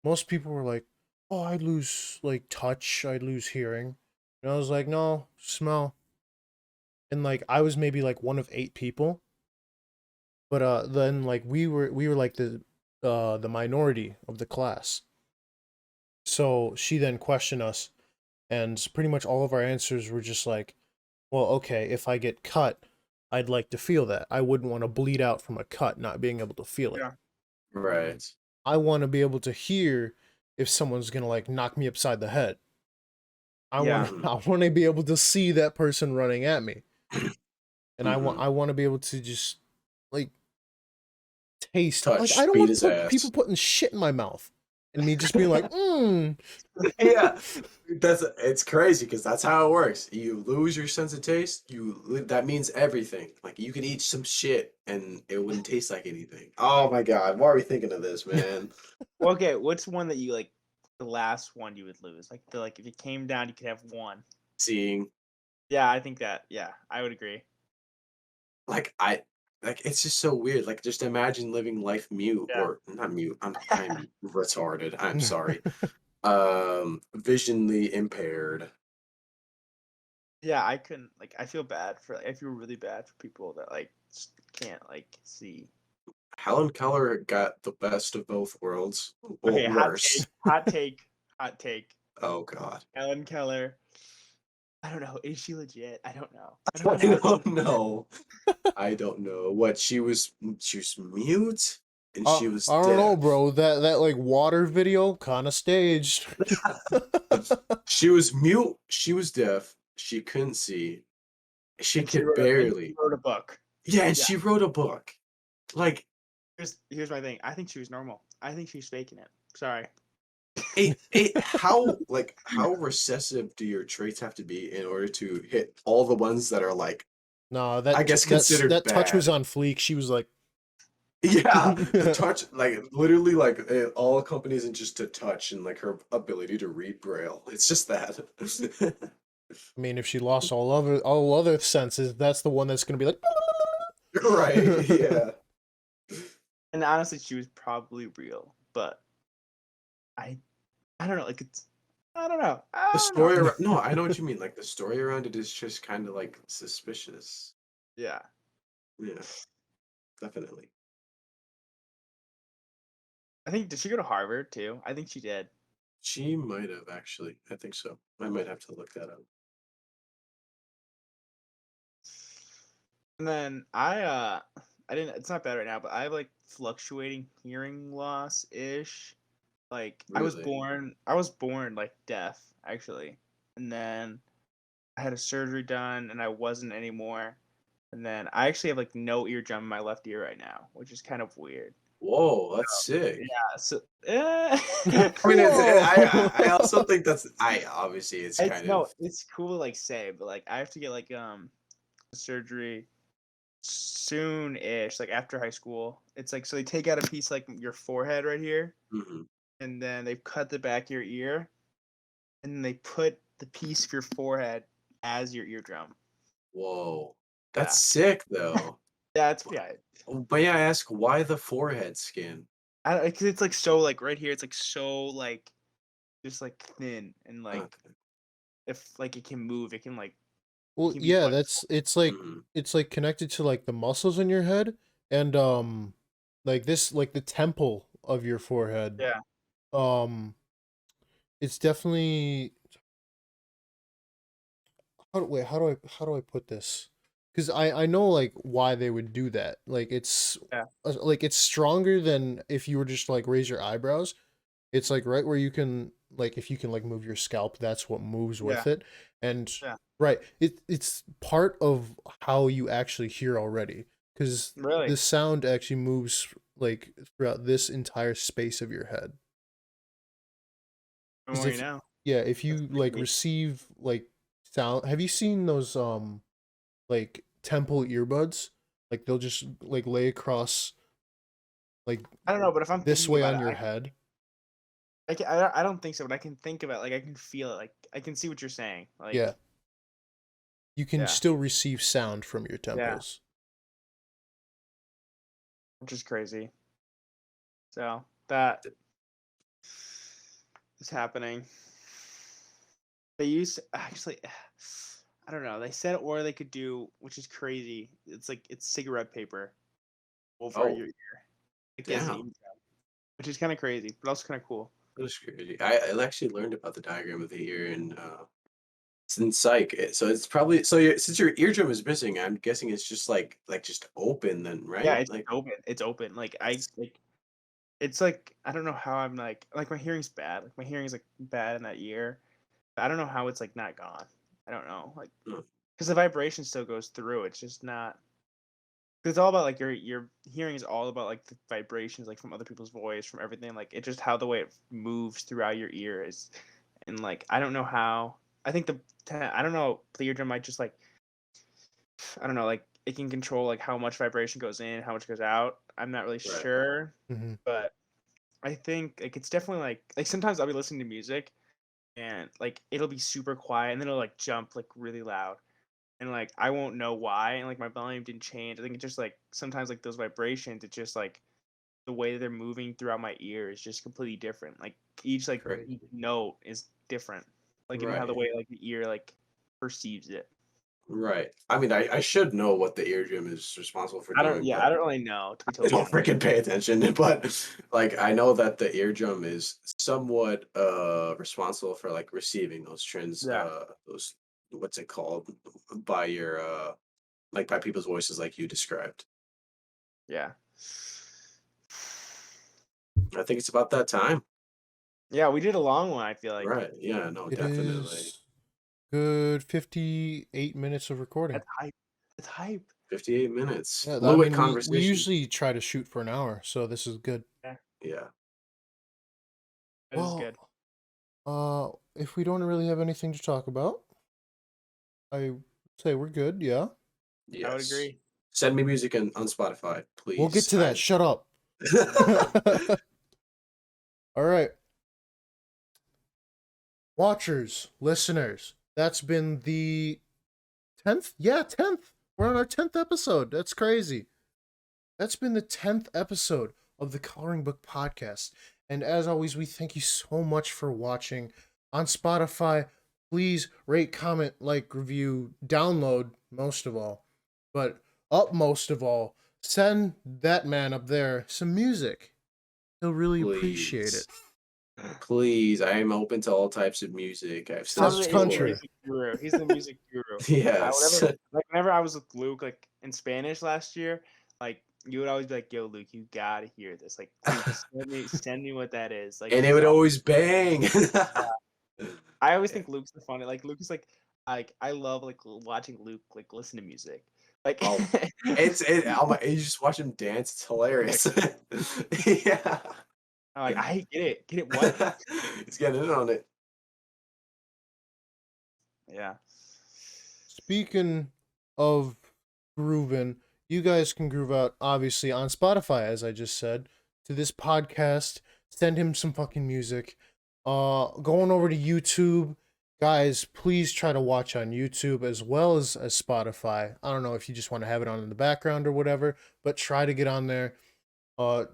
Speaker 1: most people were like, oh, I'd lose like touch, I'd lose hearing. And I was like, no, smell. And like I was maybe like one of 8 people. But then like we were like the minority of the class. So she then questioned us, and pretty much all of our answers were just like, well, okay, if I get cut, I'd like to feel that. I wouldn't want to bleed out from a cut not being able to feel it.
Speaker 3: Yeah,
Speaker 2: Right.
Speaker 1: I want to be able to hear if someone's going to like knock me upside the head. I want
Speaker 3: yeah,
Speaker 2: Hmm.
Speaker 1: I want to be able to see that person running at me. And I want
Speaker 2: Hmm.
Speaker 1: I want to be able to just like taste. Like I
Speaker 2: Touch,
Speaker 1: don't
Speaker 2: beat
Speaker 1: want
Speaker 2: his
Speaker 1: people
Speaker 2: ass.
Speaker 1: putting shit in my mouth and me just being like, "Mm."
Speaker 2: Yeah, it's crazy because that's how it works. You lose your sense of taste, that means everything. Like you could eat some shit and it wouldn't taste like anything. Oh my god, why are we thinking of this, man?
Speaker 3: Well, okay, what's one that you like? The last one you would lose, like if it came down, you could have one.
Speaker 2: Seeing
Speaker 3: Yeah, I think that. Yeah, I would agree.
Speaker 2: like I like it's just so weird. Like just imagine living life mute or not mute. I'm retarded. I'm sorry. Visionly impaired.
Speaker 3: Yeah, I couldn't like. I feel bad for. I feel really bad for people that like can't like see.
Speaker 2: Helen Keller got the best of both worlds. Well,
Speaker 3: Okay, hot take,
Speaker 2: worse.
Speaker 3: hot take, hot take.
Speaker 2: Oh god.
Speaker 3: Ellen Keller. I don't know. Is she legit? I don't know. I don't
Speaker 2: I
Speaker 3: know.
Speaker 2: don't know. I don't know. What she was mute and she was
Speaker 1: I don't know,
Speaker 2: deaf.
Speaker 1: bro. That like water video kind of staged.
Speaker 2: She was mute, she was deaf, she couldn't see, she
Speaker 3: And she
Speaker 2: could
Speaker 3: wrote a and she
Speaker 2: barely.
Speaker 3: wrote a book.
Speaker 2: Yeah, and
Speaker 3: Yeah.
Speaker 2: she wrote a book. Like,
Speaker 3: Here's my thing. I think she was normal. I think she's faking it. Sorry.
Speaker 2: how recessive do your traits have to be in order to hit all the ones that are like,
Speaker 1: No,
Speaker 2: I guess considered
Speaker 1: that touch was
Speaker 2: bad?
Speaker 1: on fleek. She was like,
Speaker 2: Yeah, the
Speaker 1: I
Speaker 2: touch, like literally, like all companies and just to touch and like her ability to read Braille. It's just that.
Speaker 1: mean, if she lost all other senses, that's the one that's gonna be like.
Speaker 2: Right, yeah.
Speaker 3: And honestly, she was probably real, but I I don't know. Like it's I don't know.
Speaker 2: The
Speaker 3: I don't
Speaker 2: story
Speaker 3: know.
Speaker 2: around, no, I know what you mean. Like the story around it is just kind of like suspicious.
Speaker 3: Yeah.
Speaker 2: Yeah, definitely.
Speaker 3: I think did she go to Harvard too? I think she did.
Speaker 2: She might have actually. I think so. I might have to look that up.
Speaker 3: And then I didn't it's not bad right now, but I have like fluctuating hearing loss ish. Like
Speaker 2: Really?
Speaker 3: I was born like deaf actually. And then I had a surgery done and I wasn't anymore. And then I actually have like no eardrum in my left ear right now, which is kind of weird.
Speaker 2: Whoa, that's sick.
Speaker 3: Yeah, so
Speaker 2: I mean, I
Speaker 1: Whoa.
Speaker 2: also think that's I obviously it's
Speaker 3: it's
Speaker 2: kind
Speaker 3: no,
Speaker 2: of
Speaker 3: it's cool to like say, but like I have to get like surgery soon ish, like after high school. It's like so they take out a piece like your forehead right here
Speaker 2: mhm.
Speaker 3: and then they cut the back of your ear, and then they put the piece of your forehead as your eardrum.
Speaker 2: Whoa,
Speaker 3: Yeah.
Speaker 2: that's sick though.
Speaker 3: Yeah, yeah.
Speaker 2: May I ask why the forehead skin?
Speaker 3: Cause it's like so like right here, it's like so like just like thin and like
Speaker 2: Okay.
Speaker 3: if like it can move, it can like
Speaker 1: Well,
Speaker 3: can be
Speaker 1: yeah,
Speaker 3: flexible.
Speaker 2: Mhm.
Speaker 1: it's like connected to like the muscles in your head and like this like the temple of your forehead.
Speaker 3: Yeah.
Speaker 1: Um it's definitely how do I put this? Because I know like why they would do that.
Speaker 3: Yeah.
Speaker 1: Like it's stronger than if you were just to, like raise your eyebrows. It's like right where you can like if you can like move your scalp, that's what moves
Speaker 3: Yeah.
Speaker 1: with it. And
Speaker 3: Yeah.
Speaker 1: right, it's part of how you actually hear already. Because
Speaker 3: Really?
Speaker 1: the sound actually moves like throughout this entire space of your head.
Speaker 3: The
Speaker 1: 'Cause
Speaker 3: more you
Speaker 1: if
Speaker 3: know.
Speaker 1: yeah, if
Speaker 3: That's
Speaker 1: you
Speaker 3: pretty
Speaker 1: like
Speaker 3: neat.
Speaker 1: receive like sound, have you seen those like temple earbuds? Like they'll just like lay across like
Speaker 3: I don't know, but if I'm
Speaker 1: this
Speaker 3: thinking
Speaker 1: way
Speaker 3: about
Speaker 1: on
Speaker 3: it,
Speaker 1: your head.
Speaker 3: I don't think so, but I can think of it. Like I can feel it. Like I can see what you're saying. Like
Speaker 1: Yeah, you can
Speaker 3: yeah,
Speaker 1: still receive sound from your
Speaker 3: yeah,
Speaker 1: temples.
Speaker 3: which is crazy. So that is happening. They used actually, I don't know. They said or they could do, which is crazy. It's like it's cigarette paper over
Speaker 2: Oh,
Speaker 3: your ear, like as an
Speaker 2: damn.
Speaker 3: eardrum, which is kind of crazy, but also kind of cool.
Speaker 2: That's crazy. I actually learned about the diagram of the ear in it's in psych. So it's probably so since your eardrum is missing, I'm guessing it's just like just open then,
Speaker 3: Yeah,
Speaker 2: right?
Speaker 3: it's
Speaker 2: Like
Speaker 3: open. It's open. Like I
Speaker 2: that's
Speaker 3: like it's like I don't know how I'm like my hearing's bad. Like my hearing's like bad in that ear. I don't know how it's like not gone. I don't know. Like
Speaker 2: uh,
Speaker 3: because the vibration still goes through. It's just not. 'Cause it's all about like your hearing is all about like the vibrations like from other people's voice, from everything. Like it just how the way it moves throughout your ear is, and like I don't know how. I think I don't know. The eardrum might just like I don't know. Like it can control like how much vibration goes in, how much goes out. I'm not really
Speaker 2: right,
Speaker 3: sure,
Speaker 1: Hmm.
Speaker 3: but I think like it's definitely like sometimes I'll be listening to music and like it'll be super quiet and then it'll like jump like really loud and like I won't know why and like my volume didn't change. I think it's just like sometimes like those vibrations, it's just like the way they're moving throughout my ear is just completely different. Like each
Speaker 2: crazy.
Speaker 3: note is different. Like in how the
Speaker 2: Right.
Speaker 3: way like the ear like perceives it.
Speaker 2: Right. I mean, I should know what the eardrum is responsible for doing,
Speaker 3: I
Speaker 2: but
Speaker 3: don't really know to be
Speaker 2: I
Speaker 3: totally
Speaker 2: don't
Speaker 3: honest.
Speaker 2: freaking pay attention. But like, I know that the eardrum is somewhat responsible for like receiving those trends,
Speaker 3: Yeah.
Speaker 2: those what's it called by your like by people's voices, like you described.
Speaker 3: Yeah.
Speaker 2: I think it's about that time.
Speaker 3: Yeah, we did a long one, I feel like.
Speaker 2: Right. Yeah. No.
Speaker 1: It
Speaker 2: Definitely.
Speaker 1: is good 58 minutes of recording.
Speaker 3: That's hype. That's hype.
Speaker 2: 58 minutes.
Speaker 1: Yeah, I
Speaker 2: Fluid
Speaker 1: mean we
Speaker 2: conversation.
Speaker 1: usually try to shoot for an hour, so this is good.
Speaker 3: Yeah,
Speaker 2: Yeah.
Speaker 3: that is
Speaker 1: Well,
Speaker 3: good.
Speaker 1: if we don't really have anything to talk about, I say we're good, yeah.
Speaker 3: I would
Speaker 2: Yes.
Speaker 3: agree.
Speaker 2: Send me music on Spotify,
Speaker 1: We'll get
Speaker 2: please.
Speaker 1: to that. Shut up. All right. Watchers, listeners, that's been the 10th? Yeah, 10th. We're on our 10th episode. That's crazy. That's been the 10th episode of the Coloring Book Podcast. And as always, we thank you so much for watching. On Spotify, please rate, comment, like, review, download most of all. But up most of all, send that man up there some music. He'll really appreciate
Speaker 2: Please.
Speaker 1: it.
Speaker 2: Please. I am open to all types of music. I've said
Speaker 1: Except
Speaker 2: this
Speaker 3: He's the
Speaker 1: country.
Speaker 2: before.
Speaker 3: music guru. He's the music guru.
Speaker 2: Yes.
Speaker 3: Whenever I was with Luke, like in Spanish last year, like you would always be like, "Yo, Luke, you gotta hear this. Like, please just send me what that is." Like,
Speaker 2: And it
Speaker 3: he's
Speaker 2: would
Speaker 3: all.
Speaker 2: always bang.
Speaker 3: I always
Speaker 2: Yeah.
Speaker 3: think Luke's the funny. Like, Luke is like I love like watching Luke like listen to music. Like,
Speaker 2: Oh, oh my, you just watch him dance. It's hilarious. Yeah.
Speaker 3: I'm like I get it. What?
Speaker 2: He's getting in on it.
Speaker 3: Yeah.
Speaker 1: Speaking of grooving, you guys can groove out obviously on Spotify, as I just said, to this podcast, Send him some fucking music. Going over to YouTube, guys, please try to watch on YouTube as well as Spotify. I don't know if you just want to have it on in the background or whatever, but try to get on there.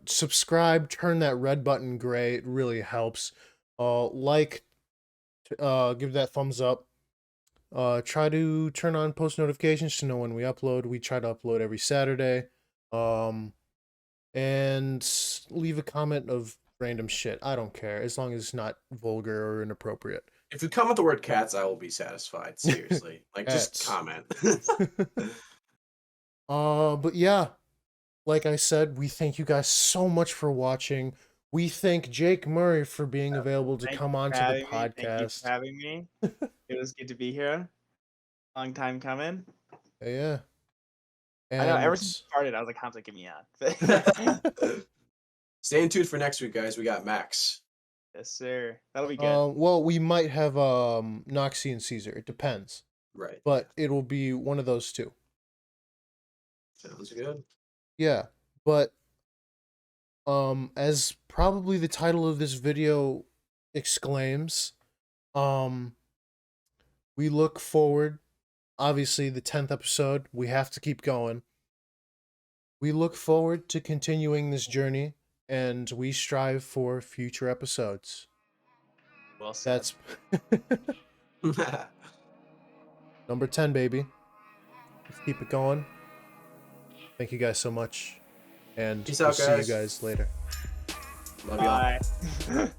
Speaker 1: Subscribe, turn that red button gray. It really helps. Like, give that thumbs up. Try to turn on post notifications to know when we upload. We try to upload every Saturday. And leave a comment of random shit. I don't care, as long as it's not vulgar or inappropriate.
Speaker 2: If you comment the word cats, I will be satisfied. Seriously. Like, just
Speaker 1: Cats.
Speaker 2: comment.
Speaker 1: But yeah, like I said, we thank you guys so much for watching. We thank Jake Murray for being available to
Speaker 3: Thank
Speaker 1: come
Speaker 3: you
Speaker 1: on
Speaker 3: for
Speaker 1: to the
Speaker 3: having me. Thank you
Speaker 1: podcast.
Speaker 3: for having me. It was good to be here. Long time coming.
Speaker 1: Yeah. And
Speaker 3: I know ever since it started, I was like, "How's it get me on?"
Speaker 2: Stay tuned for next week, guys. We got Max.
Speaker 3: Yes, sir. That'll be good.
Speaker 1: well, we might have Noxie and Caesar. It depends,
Speaker 2: Right.
Speaker 1: but it'll be one of those two.
Speaker 2: Sounds good.
Speaker 1: Yeah, but as probably the title of this video exclaims, we look forward, obviously the 10th episode, we have to keep going. We look forward to continuing this journey, and we strive for future episodes.
Speaker 3: Well said.
Speaker 1: That's number 10, baby. Let's keep it going. Thank you guys so much, and
Speaker 2: Peace
Speaker 1: we'll
Speaker 2: out,
Speaker 1: see you
Speaker 2: guys.
Speaker 1: guys later.
Speaker 2: Love y'all.
Speaker 3: Bye.